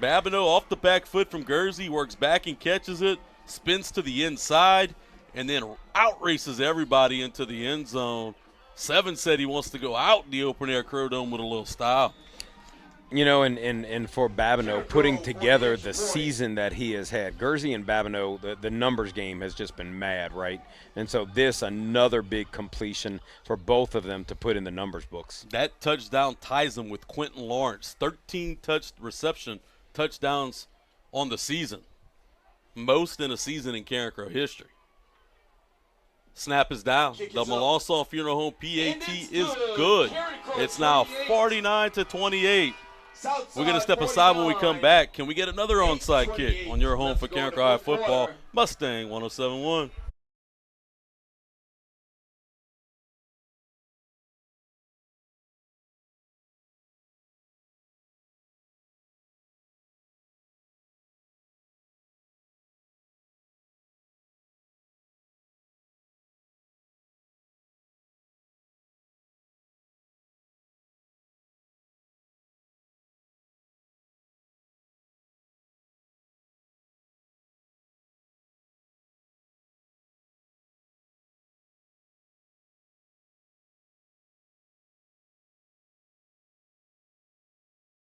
Babineau off the back foot from Guernsey, works back and catches it, spins to the inside, and then outraces everybody into the end zone. Seven said he wants to go out in the open air Crow Dome with a little style. And for Babineau, putting together the season that he has had, Guernsey and Babineau, the numbers game has just been mad, right? And so another big completion for both of them to put in the numbers books. That touchdown ties him with Quentin Lawrence. 13 touchdowns on the season. Most in a season in Carencro history. Snap is down. The Melanson Funeral Home PAT is good. It's now 49-28. We're going to step aside when we come back. Can we get another onside kick on your home for Carencro High football? Mustang 107.1.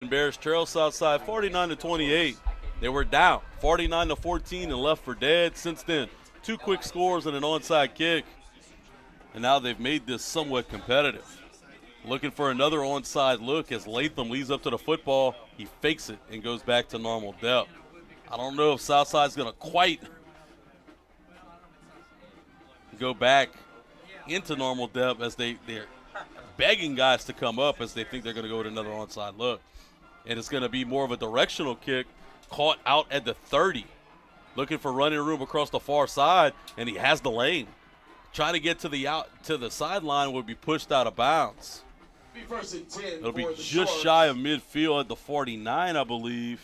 Bears trail Southside 49-28. They were down 49-14 and left for dead. Since then, 2 quick scores and an onside kick. And now they've made this somewhat competitive. Looking for another onside look as Latham leads up to the football. He fakes it and goes back to normal depth. I don't know if Southside's going to quite go back into normal depth as they're begging guys to come up as they think they're going to go with another onside look. And it's going to be more of a directional kick caught out at the 30. Looking for running room across the far side, and he has the lane. Trying to get to the sideline would be pushed out of bounds. It'll be just shy of midfield at the 49, I believe.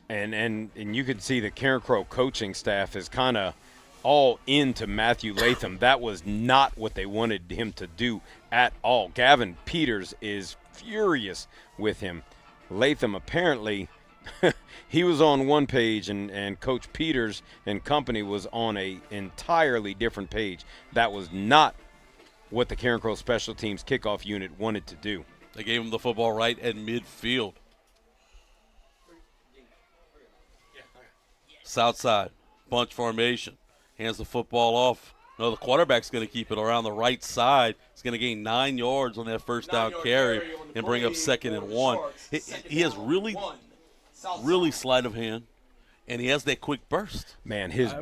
And you can see the Carencro coaching staff is kind of all into Matthew Latham. That was not what they wanted him to do at all. Gavin Peters is furious with him. Latham apparently he was on one page and Coach Peters and company was on a entirely different page. That was not what the Carencro special teams kickoff unit wanted to do. They gave him the football right at midfield. Southside, bunch formation. Hands the football off. No, the quarterback's going to keep it around the right side. He's going to gain 9 yards on that first down carry and bring up 2nd and 1. He has really sleight of hand, and he has that quick burst. Man, his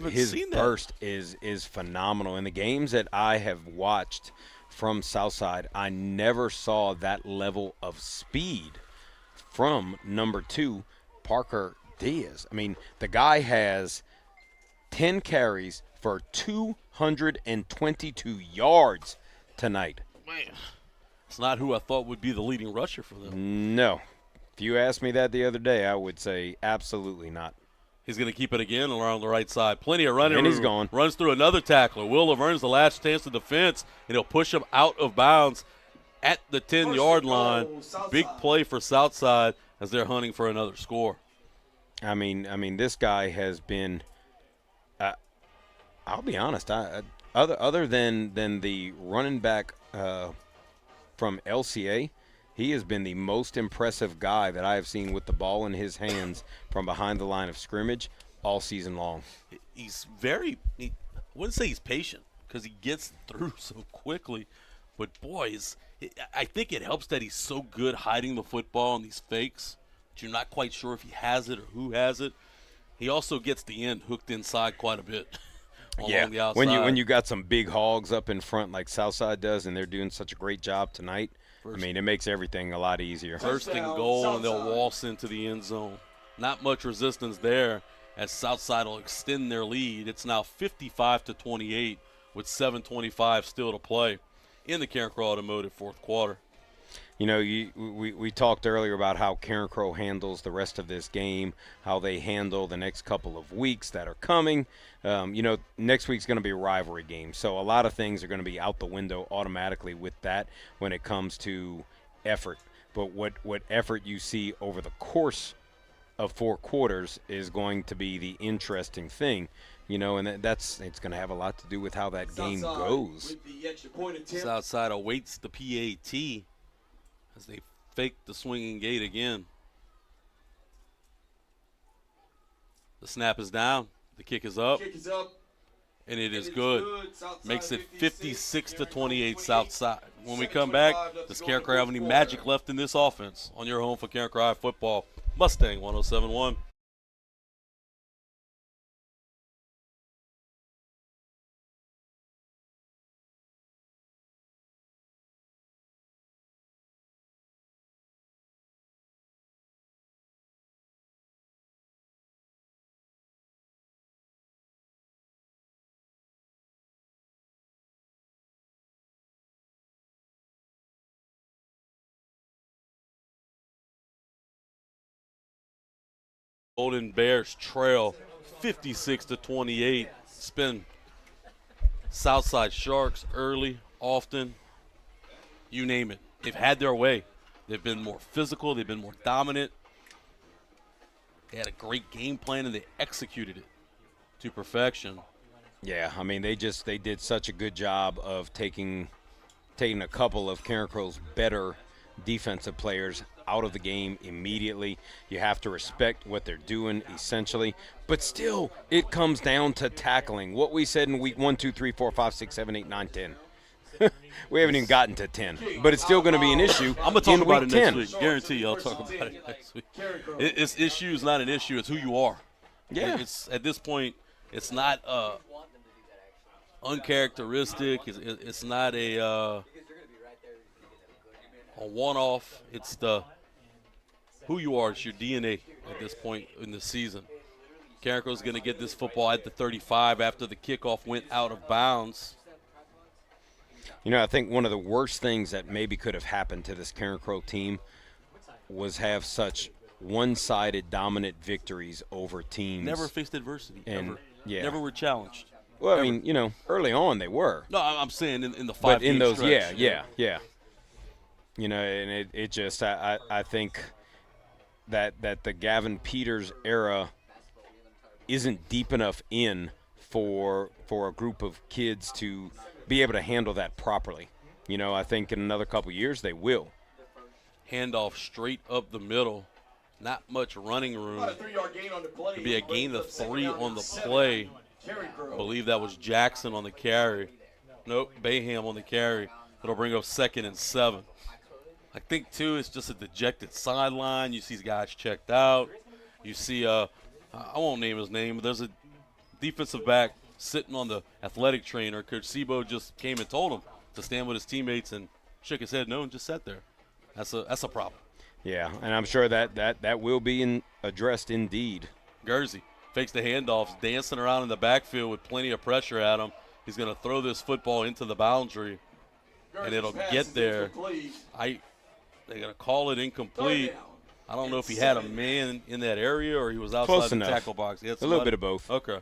burst is phenomenal. In the games that I have watched from Southside, I never saw that level of speed from number 2, Parker Diaz. I mean, the guy has 10 carries for 222 yards tonight. Man, it's not who I thought would be the leading rusher for them. No. If you asked me that the other day, I would say absolutely not. He's going to keep it again around the right side. Plenty of running. And he's gone. Runs through another tackler. Will Laverne's the last chance of defense, and he'll push him out of bounds at the 10-yard line. Big play for Southside as they're hunting for another score. I mean, this guy has been. I'll be honest. Other than the running back from LCA, he has been the most impressive guy that I have seen with the ball in his hands from behind the line of scrimmage all season long. He's I wouldn't say he's patient because he gets through so quickly, but boys, I think it helps that he's so good hiding the football in these fakes that you're not quite sure if he has it or who has it. He also gets the end hooked inside quite a bit. Along the outside. when you got some big hogs up in front like Southside does, and they're doing such a great job tonight, it makes everything a lot easier. First and goal, and they'll waltz into the end zone. Not much resistance there as Southside will extend their lead. It's now 55-28 with 7:25 still to play in the Carencro Automotive fourth quarter. You know, we talked earlier about how Carencro handles the rest of this game, how they handle the next couple of weeks that are coming. Next week's going to be a rivalry game, so a lot of things are going to be out the window automatically with that when it comes to effort. But what effort you see over the course of 4 quarters is going to be the interesting thing. And it's going to have a lot to do with how that game goes. Southside awaits the PAT as they fake the swinging gate again. The snap is down. The kick is up. And it is good. Makes it 56-28 Southside. When we come back, does Carencro have any magic left in this offense? On your home for Carencro High Football, Mustang 107.1. Golden Bears trail 56-28. It's been Southside Sharks early, often, you name it. They've had their way. They've been more physical. They've been more dominant. They had a great game plan, and they executed it to perfection. Yeah, I mean, they did such a good job of taking a couple of Carencro's better defensive players out of the game immediately. You have to respect what they're doing, essentially. But still, it comes down to tackling. What we said in week 1, 2, 3, 4, 5, 6, 7, 8, 9, 10. We haven't even gotten to 10. But it's still going to be an issue. I'm going to talk about it next week. Guarantee you I'll talk about it next week. Issue is not an issue. It's who you are. Yeah. It's at this point, it's not uncharacteristic. It's not a one-off. It's who you are. It's your DNA at this point in the season. Carencro's going to get this football at the 35 after the kickoff went out of bounds. I think one of the worst things that maybe could have happened to this Carencro team was have such one-sided dominant victories over teams. Never faced adversity, ever. Yeah. Never were challenged. Well, ever. I mean, early on they were. No, I'm saying in the 5 game those, stretch. Yeah. And it just, I think that the Gavin Peters era isn't deep enough in for a group of kids to be able to handle that properly. I think in another couple years they will. Handoff straight up the middle not much running room. About a 3-yard gain on the play. It'd be a gain of 3 on the play. I believe that was Jackson on the carry. Nope, Bayham on the carry. It'll bring up 2nd and 7. I think, too, it's just a dejected sideline. You see guys checked out. You see, I won't name his name, but there's a defensive back sitting on the athletic trainer. Coach Sebo just came and told him to stand with his teammates and shook his head no and just sat there. That's a problem. Yeah, and I'm sure that will be addressed indeed. Gursey fakes the handoffs, dancing around in the backfield with plenty of pressure at him. He's going to throw this football into the boundary, and it'll get there. They're going to call it incomplete. I don't know if he had a man in that area or he was outside the tackle box. A little bit of both. Okay.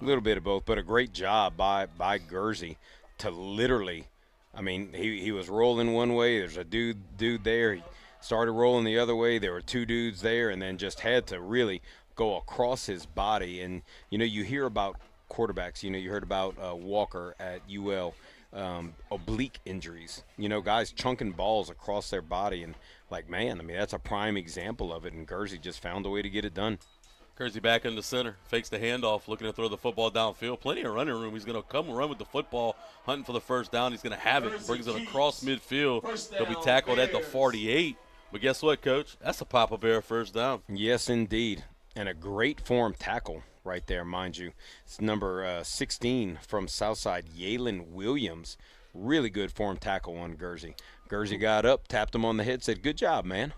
A little bit of both, but a great job by Gursey to literally, I mean, he was rolling one way. There's a dude there. He started rolling the other way. There were 2 dudes there, and then just had to really go across his body. And, you hear about quarterbacks. You heard about Walker at UL. Oblique injuries, guys chunking balls across their body, and that's a prime example of it, and Gursey just found a way to get it done. Gursey back in the center, fakes the handoff, looking to throw the football downfield. Plenty of running room. He's going to come and run with the football, hunting for the first down. He's going to have it, brings it across midfield. He'll be tackled at the 48. But guess what, Coach? That's a Papa Bear first down. Yes, indeed, and a great form tackle right there, mind you. It's number 16 from Southside, Yalen Williams. Really good form tackle on Gursey. Gursey got up, tapped him on the head, said, "Good job, man."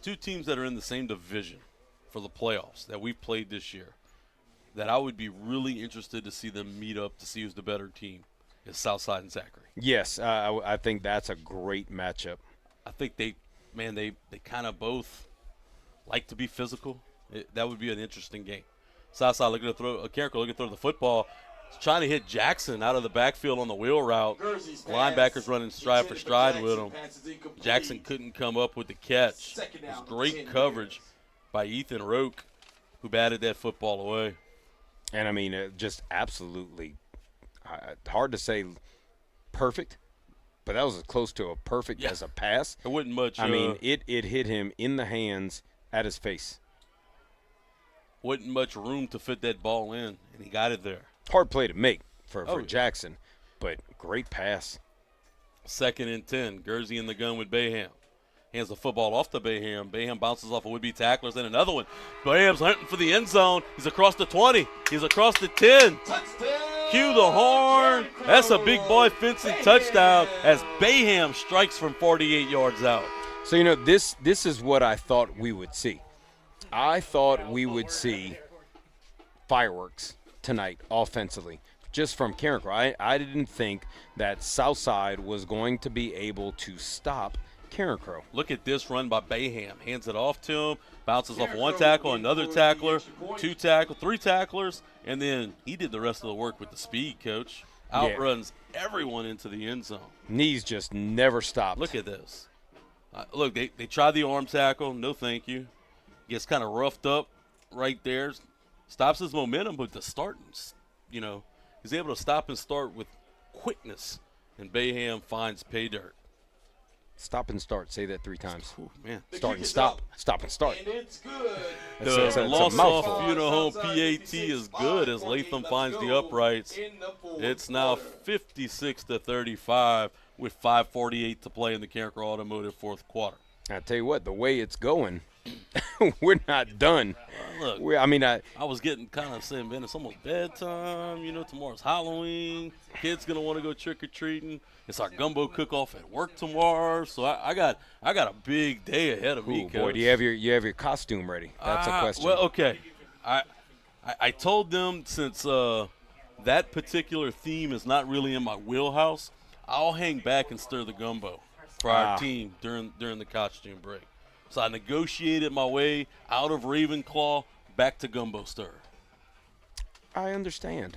2 teams that are in the same division for the playoffs that we've played this year that I would be really interested to see them meet up to see who's the better team is Southside and Zachary. Yes, I think that's a great matchup. I think they kind of both like to be physical. That would be an interesting game. Southside looking to throw, Carencro looking to throw the football. He's trying to hit Jackson out of the backfield on the wheel route. Linebackers running stride for stride with him. Jackson couldn't come up with the catch. It was great coverage by Ethan Roque, who batted that football away. And, I mean, just absolutely hard to say perfect, but that was as close to a perfect as a pass. It wasn't much. I mean, it hit him in the hands at his face. Wasn't much room to fit that ball in, and he got it there. Hard play to make for Jackson, but great pass. 2nd and 10. Gursey in the gun with Bayham. Hands the football off to Bayham. Bayham bounces off of would-be tacklers. Then another one. Bayham's hunting for the end zone. He's across the 20. He's across the 10. Touchdown! Cue the horn. That's a big boy fencing touchdown as Bayham strikes from 48 yards out. So, this is what I thought we would see. I thought we would see fireworks tonight offensively, just from Carencro. I didn't think that Southside was going to be able to stop Carencro. Look at this run by Bayham. Hands it off to him, bounces off one tackle, another tackler, 2 tackles, 3 tacklers, and then he did the rest of the work with the speed, Coach. Outruns everyone into the end zone. Knees just never stopped. Look at this. Look, they tried the arm tackle. No thank you. Gets kind of roughed up right there. Stops his momentum, but the start, he's able to stop and start with quickness. And Bayham finds pay dirt. Stop and start. Say that 3 times. Ooh, man. Start and stop. Stop and start. And it's good. The loss off Home PAT is good as Latham finds the uprights. It's now 56-35 with 5:48 to play in the Carencro Automotive 4th quarter. I tell you what, the way it's going, we're not done. Look, I was getting kind of saying, man, it's almost bedtime. Tomorrow's Halloween. Kids gonna want to go trick or treating. It's our gumbo cook-off at work tomorrow. So I got a big day ahead of me, Coach. Boy, do you have your costume ready? That's a question. Well, okay. I told them since that particular theme is not really in my wheelhouse, I'll hang back and stir the gumbo for our team during the costume break. So I negotiated my way out of Ravenclaw back to gumbo stir. I understand.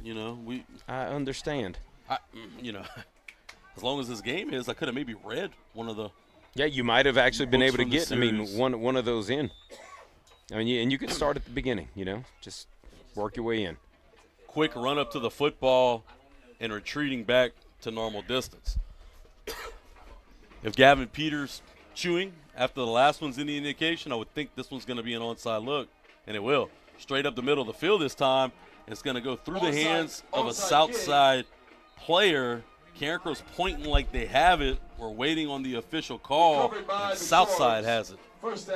I understand. As long as this game is, I could have maybe read one of the. Yeah, you might have actually been able to get. Series. One of those in. And you could start at the beginning. Just work your way in. Quick run up to the football and retreating back to normal distance. If Gavin Peters chewing after the last one's any indication, I would think this one's going to be an onside look, and it will. Straight up the middle of the field this time. It's going to go through the hands of a Southside player. Carencro's pointing like they have it. We're waiting on the official call, and Southside has it.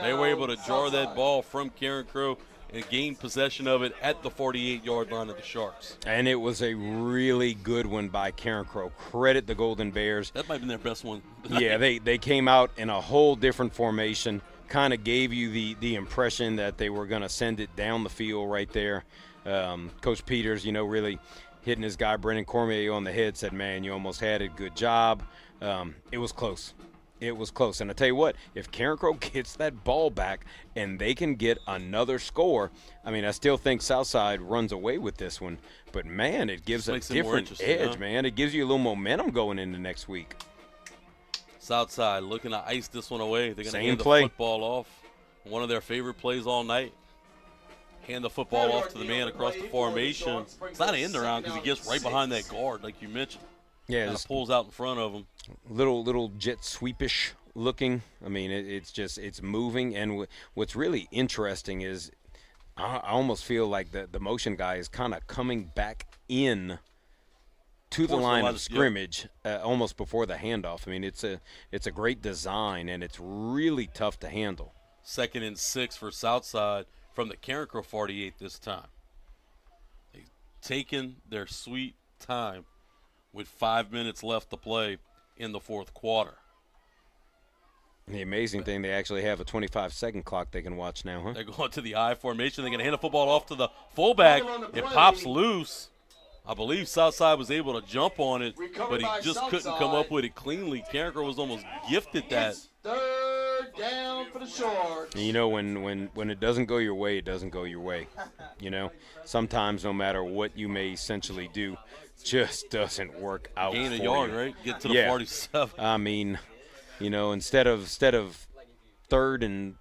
They were able to jar that ball from Carencro and gain possession of it at the 48-yard line of the Sharks. And it was a really good one by Carencro. Credit the Golden Bears. That might have been their best one. Yeah, they came out in a whole different formation, kind of gave you the impression that they were going to send it down the field right there. Coach Peters, really hitting his guy Brennan Cormier on the head, said, man, you almost had it. Good job. It was close. It was close. And I tell you what, if Carencro gets that ball back and they can get another score, I still think Southside runs away with this one. But, man, it gives a different edge, man. It gives you a little momentum going into next week. Southside looking to ice this one away. They're going to hand the football off. One of their favorite plays all night. Hand the football off to the man across the formation. It's not an end around because he gets right behind that guard, like you mentioned. Yeah, kind of pulls out in front of him. Little jet sweepish looking. It's moving. And what's really interesting is I almost feel like the motion guy is kind of coming back in to the line of scrimmage almost before the handoff. It's a great design, and it's really tough to handle. 2nd and 6 for Southside from the Carencro 48 this time. They've taken their sweet time with 5 minutes left to play in the fourth quarter. The amazing thing, they actually have a 25-second clock they can watch now, huh? They're going to the I formation. They're going to hand the football off to the fullback. It pops loose. I believe Southside was able to jump on it, but he just couldn't come up with it cleanly. Carencro was almost gifted that. Third down for the Sharks. When it doesn't go your way, it doesn't go your way. Sometimes no matter what you may essentially do, just doesn't work out. Gain a yard, right? Get to the 47. Instead of third and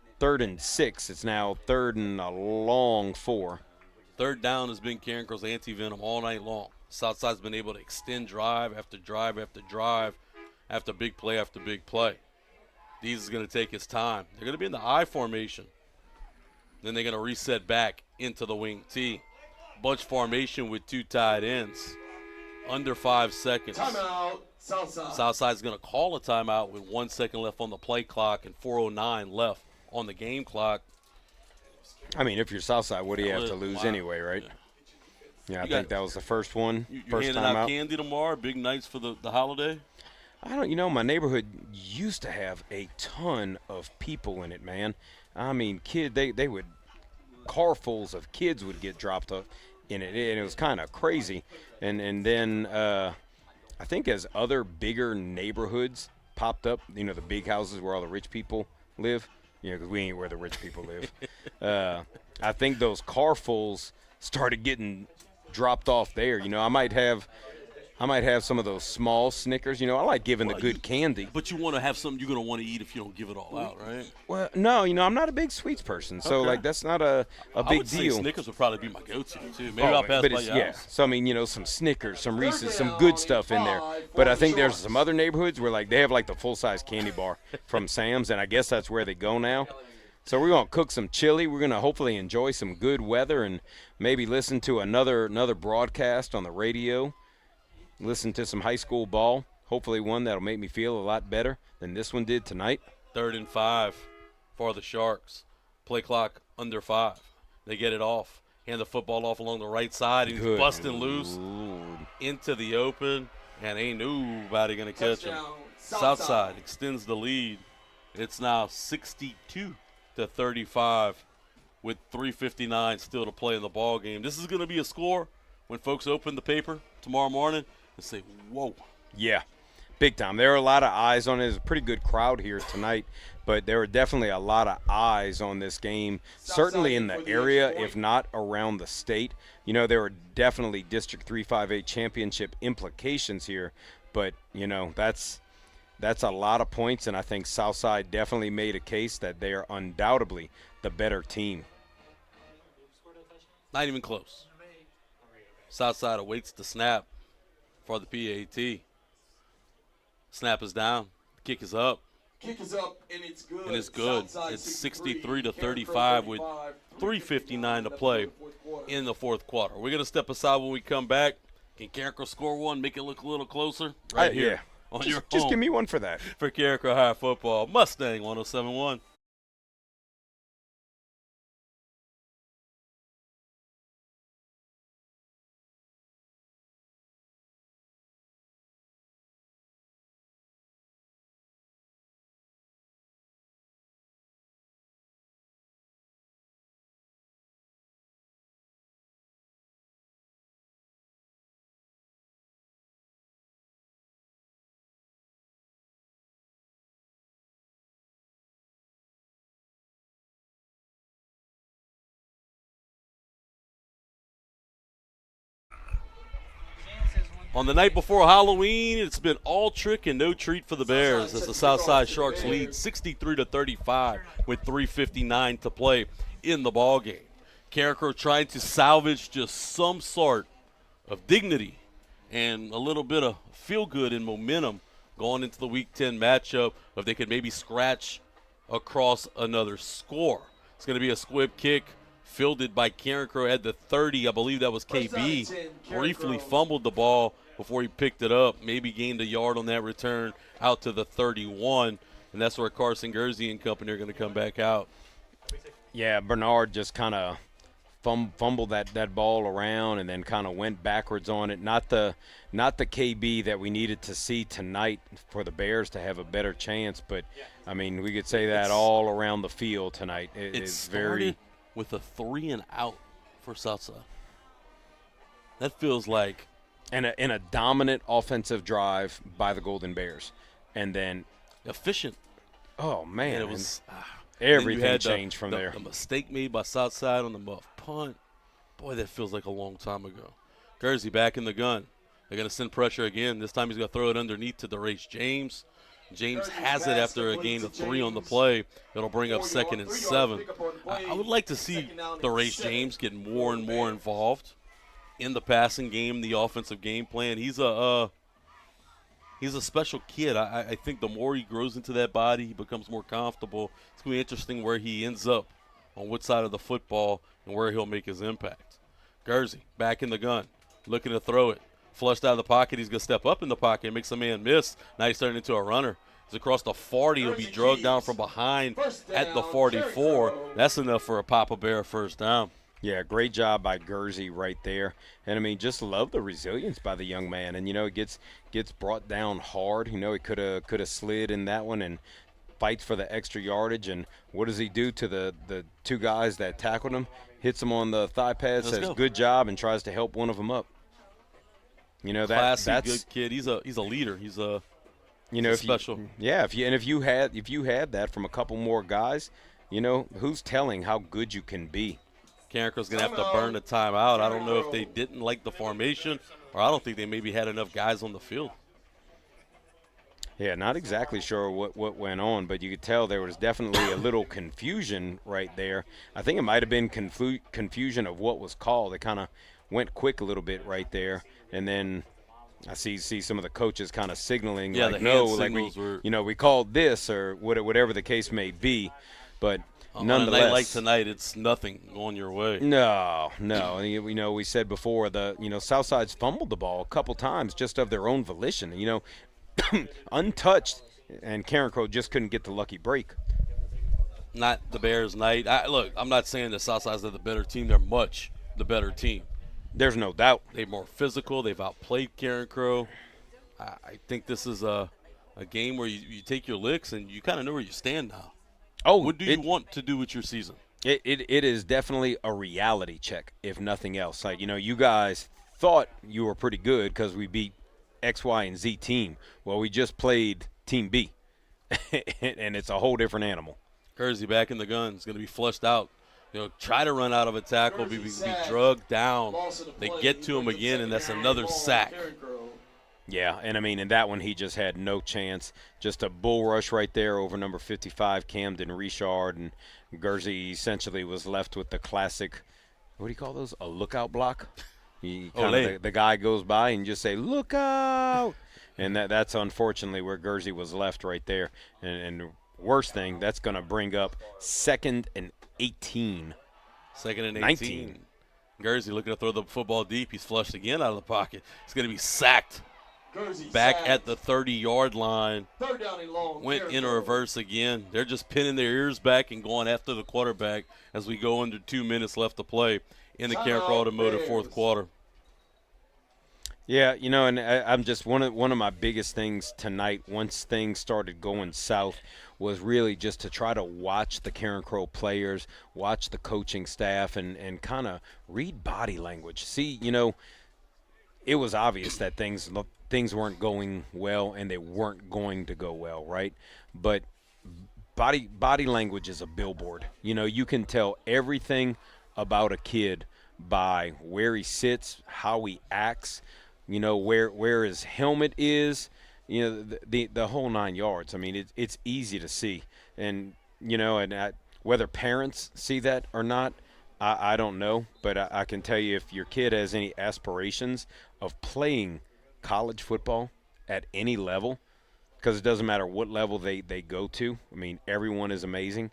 6, it's now 3rd and a long 4. Third down has been Carencro's anti-venom all night long. Southside's been able to extend drive after drive after drive after big play after big play. Dees is going to take his time. They're going to be in the I formation. Then they're going to reset back into the wing T. Bunch formation with 2 tight ends. Under 5 seconds. Timeout, Southside. Southside's going to call a timeout with 1 second left on the play clock and 4:09 left on the game clock. If you're Southside, what do you have to lose anyway, right? Yeah, I think that was the first one. You first handing time out out. candy tomorrow? Big nights for the holiday? I don't. My neighborhood used to have a ton of people in it, man. They would, carfuls of kids would get dropped off in it, and it was kind of crazy. And then I think as other bigger neighborhoods popped up, the big houses where all the rich people live, because we ain't where the rich people live. I think those carfuls started getting dropped off there. I might have some of those small Snickers. I like giving the good candy. But you want to have something you're going to want to eat if you don't give it all out, right? Well, no, I'm not a big sweets person, so that's not a big deal. Say Snickers would probably be my go-to too. Maybe I'll pass by your house. So some Snickers, some Reese's, some good stuff in there. But I think there's some other neighborhoods where they have the full-size candy bar from Sam's, and I guess that's where they go now. So we're going to cook some chili. We're going to hopefully enjoy some good weather and maybe listen to another broadcast on the radio. Listen to some high school ball, hopefully one that'll make me feel a lot better than this one did tonight. 3rd and 5 for the Sharks. Play clock under 5. They get it off. Hand the football off along the right side. He's busting loose into the open, and ain't nobody going to catch him. Southside extends the lead. It's now 62-35 with 3:59 still to play in the ball game. This is going to be a score when folks open the paper tomorrow morning and say, whoa. Yeah, big time. There are a lot of eyes on it. There's a pretty good crowd here tonight, but there are definitely a lot of eyes on this game, certainly in the area, if not around the state. There are definitely District 358 championship implications here, but, that's a lot of points, and I think Southside definitely made a case that they are undoubtedly the better team. Not even close. Southside awaits the snap for the PAT. Snap is down. Kick is up. Kick is up, and it's good. And it's good. Southside It's 63 63 to 35 with 3:59 to play in the fourth quarter. We're going to step aside when we come back. Can Carencro score one, make it look a little closer? Right here. Yeah. On your Just home give me one for that. for Carencro High Football. Mustang 107.1. On the night before Halloween, it's been all trick and no treat for the Bears as the Southside Sharks lead 63 to 35 with 3:59 to play in the ball game. Carencro trying to salvage just some sort of dignity and a little bit of feel good and momentum going into the Week 10 matchup if they could maybe scratch across another score. It's going to be a squib kick fielded by Carencro at the 30. I believe that was KB. Briefly fumbled the ball before he picked it up, maybe gained a yard on that return out to the 31, and that's where Carson Gursey and company are going to come back out. Yeah, Bernard just kind of fumbled that ball around and then kind of went backwards on it. Not the KB that we needed to see tonight for the Bears to have a better chance, but, I mean, we could say that all around the field tonight. It is started very with a 3 and out for Southside. That feels like and a dominant offensive drive by the Golden Bears, and then efficient. Oh man, And it was everything changed from there. The mistake made by Southside on the muff punt. Boy, that feels like a long time ago. Gursey back in the gun. They're going to send pressure again. This time he's going to throw it underneath to DeRace James. James has it after a gain of 3 on the play. It'll bring up 2nd and 7. I would like to see DeRace James get more and more involved in the passing game, the offensive game plan. He's a special kid. I think the more he grows into that body, he becomes more comfortable. It's going to be interesting where he ends up, on which side of the football, and where he'll make his impact. Gursey back in the gun, looking to throw it. Flushed out of the pocket. He's going to step up in the pocket and makes a man miss. Now he's turning into a runner. He's across the 40. He'll be drugged down from behind at the 44. That's enough for a Papa Bear first down. Yeah, great job by Gursey right there. And, I mean, just love the resilience by the young man. And, you know, it gets brought down hard. You know, he could have slid in that one and fights for the extra yardage. And what does he do to the two guys that tackled him? Hits him on the thigh pad, says good job, and tries to help one of them up. You know, that's good kid. He's a leader. He's a special. If you had that from a couple more guys, you know, who's telling how good you can be? Carencro's going to have to burn the timeout. I don't know if they didn't like the formation, or I don't think they maybe had enough guys on the field. Yeah, not exactly sure what went on, but you could tell there was definitely a little confusion right there. I think it might have been confusion of what was called. It kind of went quick a little bit right there, and then I see some of the coaches kind of signaling we called this or whatever the case may be, but nonetheless, on a night like tonight, it's nothing going your way. No. We said before Southside's fumbled the ball a couple times just of their own volition. You know, untouched, and Carencro just couldn't get the lucky break. Not the Bears' night. Look, I'm not saying that Southside's the better team. They're much the better team. There's no doubt. They're more physical. They've outplayed Carencro. I think this is a game where you take your licks and you kind of know where you stand now. Oh, what do you want to do with your season? It is definitely a reality check, if nothing else. Like, you know, you guys thought you were pretty good because we beat X, Y, and Z team. Well, we just played Team B, and it's a whole different animal. Gursey back in the gun. It's going to be flushed out. You know, try to run out of a tackle, be drugged down. They get to him again, and that's another sack. Yeah, and I mean, in that one, he just had no chance. Just a bull rush right there over number 55, Camden Richard, and Gursey essentially was left with the classic, what do you call those, a lookout block? The guy goes by and just say, look out! And that's unfortunately where Gursey was left right there. And worst thing, that's going to bring up 2nd and 18. 2nd and 18. 19. Guernsey looking to throw the football deep. He's flushed again out of the pocket. He's going to be sacked. Guernsey Back sacked. at the 30-yard line. 3rd down and long. Went in Carencro. reverse again. They're just pinning their ears back and going after the quarterback as we go under 2 minutes left to play in the Timeout, Carencro Automotive Bears. fourth quarter. Yeah, and I'm just one of my biggest things tonight, once things started going south, was really just to try to watch the Carencro players, watch the coaching staff, and kind of read body language. See, it was obvious that things weren't going well and they weren't going to go well, right? But body language is a billboard. You can tell everything about a kid by where he sits, how he acts, where his helmet is, the whole 9 yards. I mean, it's easy to see. And, whether parents see that or not, I don't know. But I can tell you, if your kid has any aspirations of playing college football at any level, because it doesn't matter what level they go to. I mean, everyone is amazing.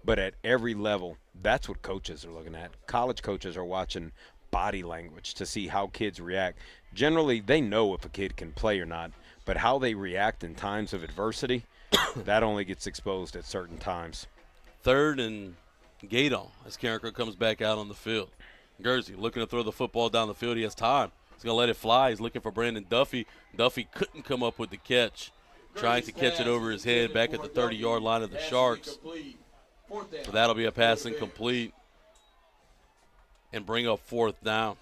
But at every level, that's what coaches are looking at. College coaches are watching body language to see how kids react. Generally, they know if a kid can play or not, but how they react in times of adversity, that only gets exposed at certain times. 3rd and gate on as Carencro comes back out on the field. Guernsey looking to throw the football down the field. He has time. He's going to let it fly. He's looking for Brandon Duffy. Duffy couldn't come up with the catch. Trying to catch it over his head back at the 30-yard line of the Sharks. So that'll be a pass incomplete and bring up 4th down.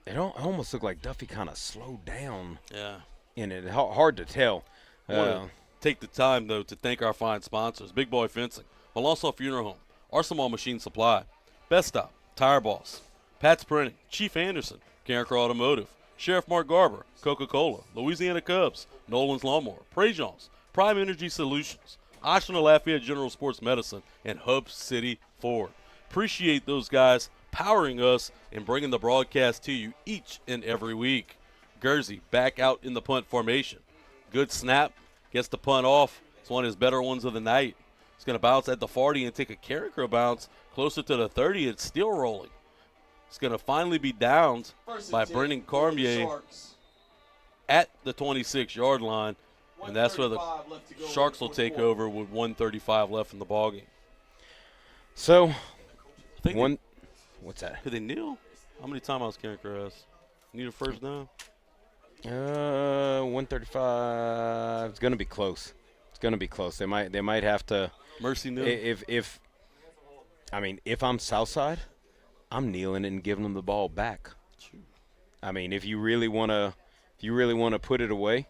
It almost looked like Duffy kind of slowed down. Yeah. In it. Hard to tell. I want to take the time, though, to thank our fine sponsors. Big Boy Fencing, Malonso Funeral Home, Arsenal Machine Supply, Best Stop, Tire Boss, Pat's Printing, Chief Anderson, Carencro Automotive, Sheriff Mark Garber, Coca-Cola, Louisiana Cubs, Nolan's Lawnmower, Prejeans, Prime Energy Solutions, Oshner Lafayette General Sports Medicine, and Hub City Ford. Appreciate those guys powering us and bringing the broadcast to you each and every week. Guernsey back out in the punt formation. Good snap, gets the punt off. It's one of his better ones of the night. He's going to bounce at the 40 and take a Carencro bounce closer to the 30. It's still rolling. It's going to finally be downed by Brendan Cormier at the 26-yard line, and that's where the Sharks will take over with 1:35 left in the ballgame. So, I think what's that? Could they kneel? How many timeouts Carencro has? Need a first down? 135. It's going to be close. It's going to be close. They might have to. Mercy kneel? If I'm Southside, I'm kneeling and giving them the ball back. I mean, if you really want to put it away,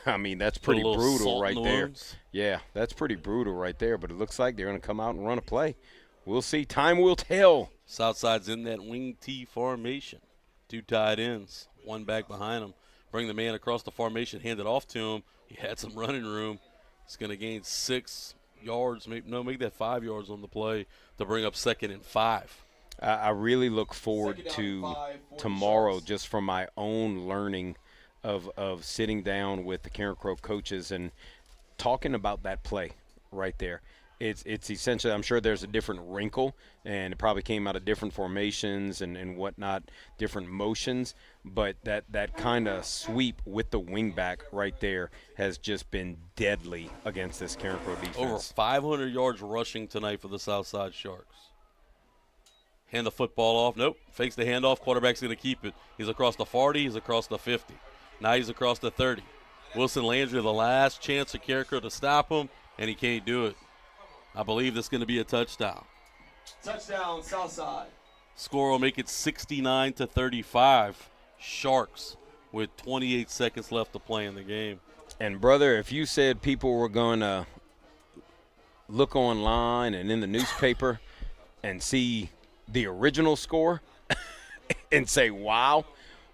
I mean, that's pretty brutal right there. Yeah, that's pretty brutal right there. But it looks like they're going to come out and run a play. We'll see. Time will tell. Southside's in that wing T formation. 2 tight ends, 1 back behind him. Bring the man across the formation, hand it off to him. He had some running room. He's going to gain 6 yards, make that 5 yards on the play to bring up 2nd and 5. I really look forward to tomorrow, just from my own learning of sitting down with the Carencro coaches and talking about that play right there. It's essentially, I'm sure there's a different wrinkle, and it probably came out of different formations and whatnot, different motions, but that kind of sweep with the wingback right there has just been deadly against this Carencro defense. Over 500 yards rushing tonight for the Southside Sharks. Hand the football off. Nope. Fakes the handoff. Quarterback's going to keep it. He's across the 40. He's across the 50. Now he's across the 30. Wilson Landry, the last chance for Carencro to stop him, and he can't do it. I believe this is going to be a touchdown. Touchdown, Southside. Score will make it 69-35. Sharks with 28 seconds left to play in the game. And, brother, if you said people were going to look online and in the newspaper and see the original score and say, wow,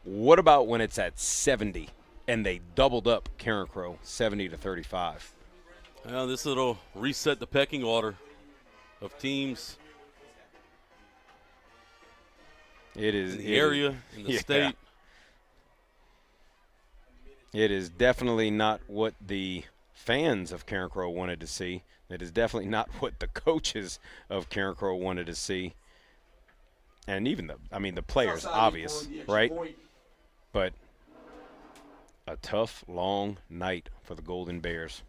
what about when it's at 70 and they doubled up Carencro 70-35? Well, this will reset the pecking order of teams in the area, in the state. It is definitely not what the fans of Carencro wanted to see. It is definitely not what the coaches of Carencro wanted to see. And even the players, Southside obvious, for the extra right? point. But a tough, long night for the Golden Bears.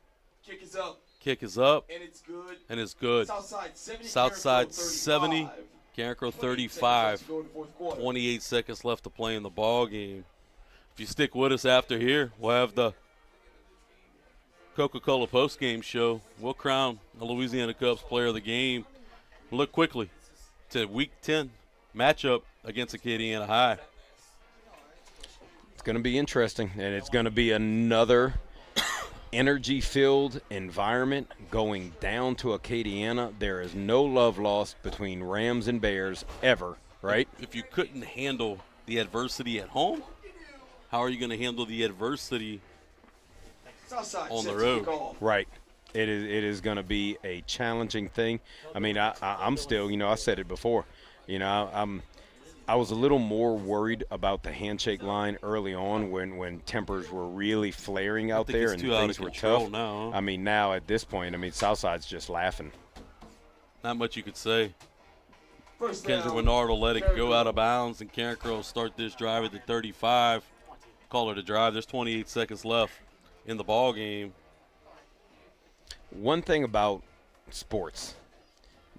Kick is up, Kick is up, and it's good. and it's good. Southside 70, Southside Carencro 70, 35. Carencro 28 seconds 35. left to go in the fourth quarter. 28 seconds left to play in the ball game. If you stick with us after here, we'll have the Coca-Cola postgame show. We'll crown the Louisiana Cubs player of the game. Look quickly to Week 10 matchup against Acadiana High. It's going to be interesting, and it's going to be another energy-filled environment going down to Acadiana. There is no love lost between Rams and Bears ever, right? If you couldn't handle the adversity at home, how are you going to handle the adversity Southside on the set to road? kick off. Right. It is going to be a challenging thing. I mean, I'm still, I said it before, I was a little more worried about the handshake line early on when tempers were really flaring out think there it's and too out things of were control tough. now, huh? I mean, now at this point, Southside's just laughing. Not much you could say. First Kendra down, Bernard will let it go Carencro. out of bounds, and Carencro will start this drive at the 35. Call it a drive. There's 28 seconds left in the ball game. One thing about sports,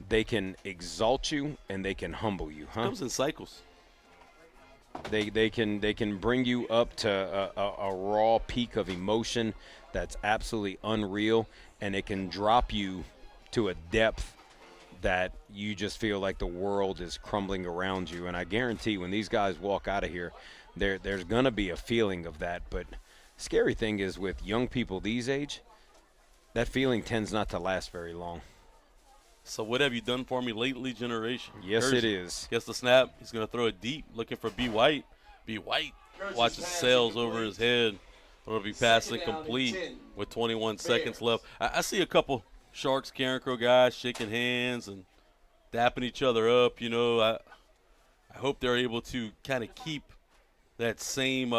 they can exalt you and they can humble you, huh? Comes in cycles. They can bring you up to a raw peak of emotion that's absolutely unreal, and it can drop you to a depth that you just feel like the world is crumbling around you. And I guarantee when these guys walk out of here, there's going to be a feeling of that. But scary thing is with young people these age, that feeling tends not to last very long. So what have you done for me lately, generation? Yes, Kersey it is. gets the snap. He's going to throw it deep, looking for B. White. B. White Kersey's watches pass sails incomplete. over his head. It'll be pass Second down and incomplete 10. with 21 Bears. seconds left. I see a couple Sharks Carencro guys shaking hands and dapping each other up. I hope they're able to kind of keep that same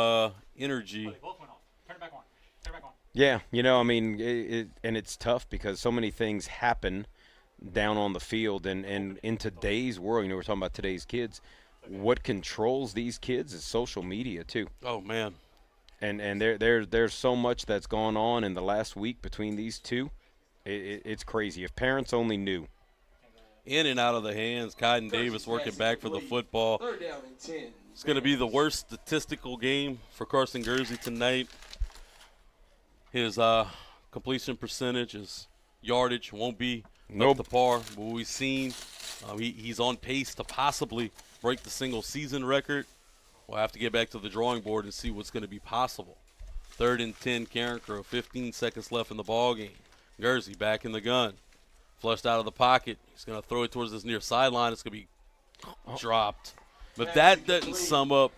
energy. Yeah, and it's tough because so many things happen down on the field, and in today's world, we're talking about today's kids. What controls these kids is social media too, Oh, man. and there's so much that's gone on in the last week between these two. It's crazy. If parents only knew. In and out of the hands. Kaiden Davis working back for the football. Third down and 10. It's going to be the worst statistical game for Carson Gursey tonight. His completion percentage, his yardage won't be Nope. up to par. What we've seen, he's on pace to possibly break the single-season record. We'll have to get back to the drawing board and see what's going to be possible. 3rd and 10, Carencro, 15 seconds left in the ball game. Gursey back in the gun. Flushed out of the pocket. He's going to throw it towards this near sideline. It's going to be dropped. But if that doesn't sum up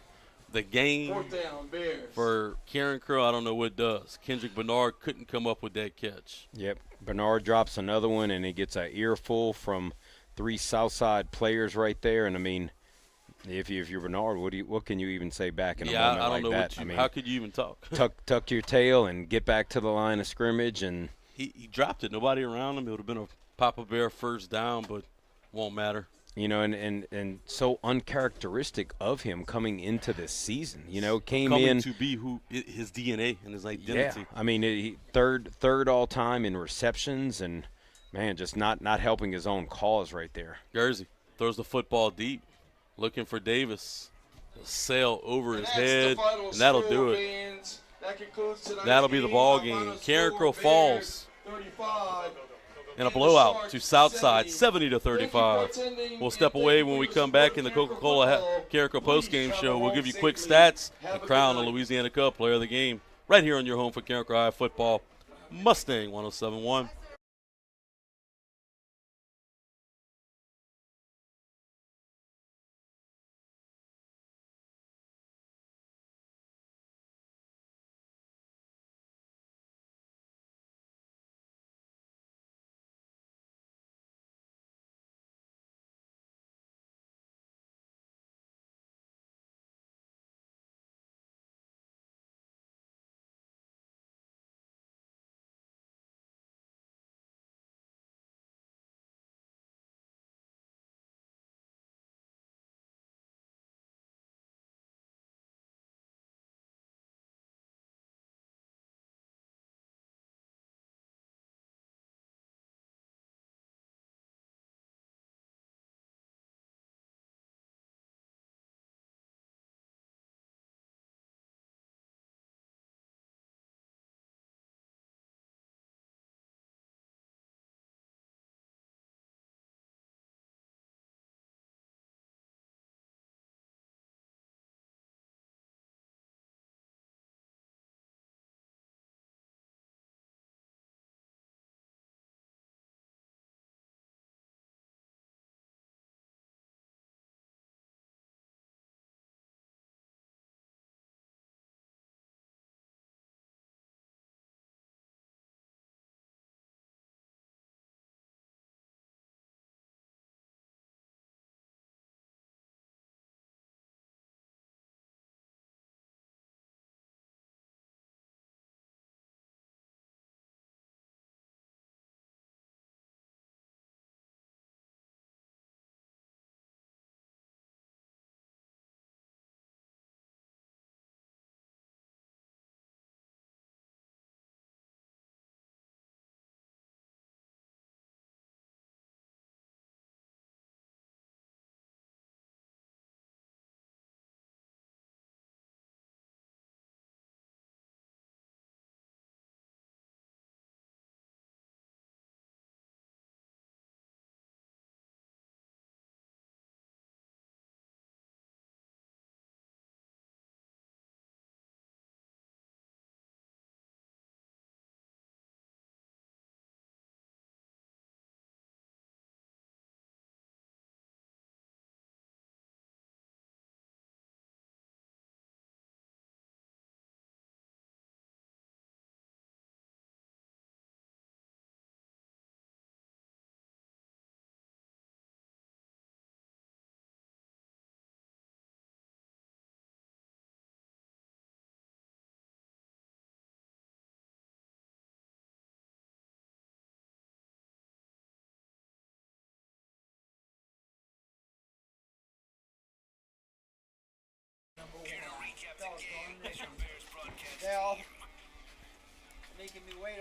the game Fourth down, Bears. for Carencro, I don't know what does. Kendrick Bernard couldn't come up with that catch. Yep, Bernard drops another one, and he gets an earful from 3 Southside players right there. And if you're Bernard, what can you even say back in a Yeah, moment I don't like know that? what how could you even talk? tuck your tail and get back to the line of scrimmage. And He dropped it. Nobody around him. It would have been a Papa Bear first down, but won't matter. and so uncharacteristic of him coming into this season. Came Coming in to be who his DNA and his identity. Yeah, he third all time in receptions, and man, just not helping his own cause right there. Gursey throws the football deep, looking for Davis. He'll sail over his that's head, the final and that'll score, do it. fans. That concludes tonight's That'll be the ball game. Final Carencro score, falls Bears 35. in a blowout to Southside, 70-35. We'll step away when we come back in the Coca-Cola Carencro postgame show. We'll give you quick stats and crown the Louisiana Cub player of the game right here on your home for Carencro High football, Mustang 107.1.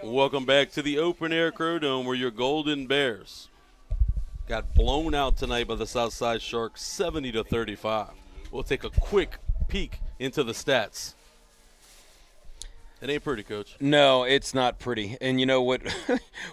Welcome back to the Open Air Crow Dome, where your Golden Bears got blown out tonight by the Southside Sharks 70-35. We'll take a quick peek into the stats. It ain't pretty, Coach. No, it's not pretty. And you know what?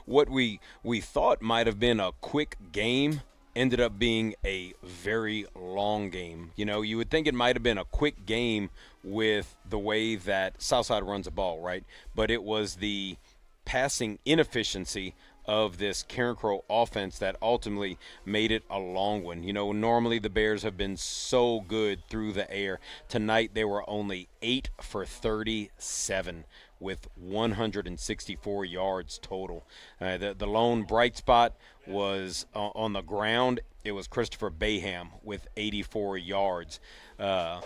What we thought might have been a quick game ended up being a very long game. You know, you would think it might have been a quick game with the way that Southside runs the ball, right? But it was the passing inefficiency of this Carencro offense that ultimately made it a long one. You know, normally the Bears have been so good through the air. Tonight they were only 8 for 37 with 164 yards total. The lone bright spot was on the ground. It was Christopher Baham with 84 yards. Our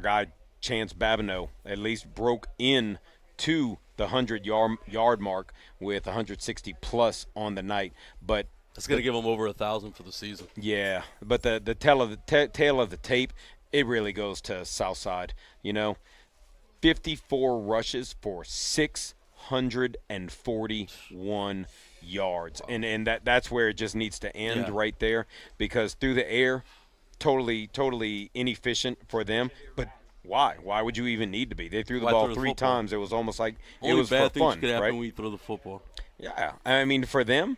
guy Chance Babineau at least broke in to the 100-yard mark with 160 plus on the night, but it's going to give him over 1,000 for the season. Yeah, but the tail of the tape, it really goes to Southside. You know, 54 rushes for 641 yards, and that's where it just needs to end right there, because through the air, totally inefficient for them, but. Why? Why would you even need to be? They threw the ball 3 times. It was almost like it was for fun, Only bad things could happen right? when you throw the football. Yeah, I mean, for them,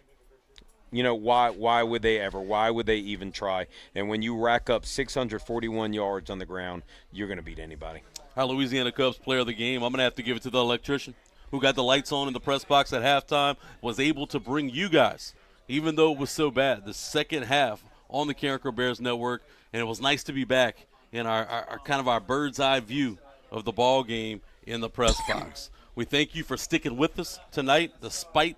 you know, why would they ever? Why would they even try? And when you rack up 641 yards on the ground, you're going to beat anybody. Our Louisiana Cubs player of the game, I'm going to have to give it to the electrician who got the lights on in the press box at halftime, was able to bring you guys, even though it was so bad, the second half on the Carencro Bears Network, and it was nice to be back in our kind of our bird's eye view of the ball game in the press box. We thank you for sticking with us tonight, despite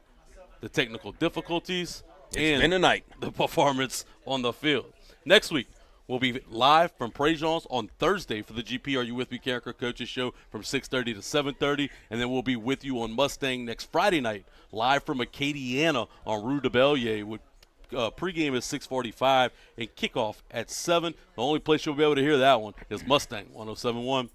the technical difficulties It's been a night. the performance on the field. Next week, we'll be live from Préjean's on Thursday for the GP Are You With Me Carencro Coaches Show from 6:30 to 7:30, and then we'll be with you on Mustang next Friday night, live from Acadiana on Rue de Bellier with pregame is 6:45 and kickoff at 7. The only place you'll be able to hear that one is Mustang 107.1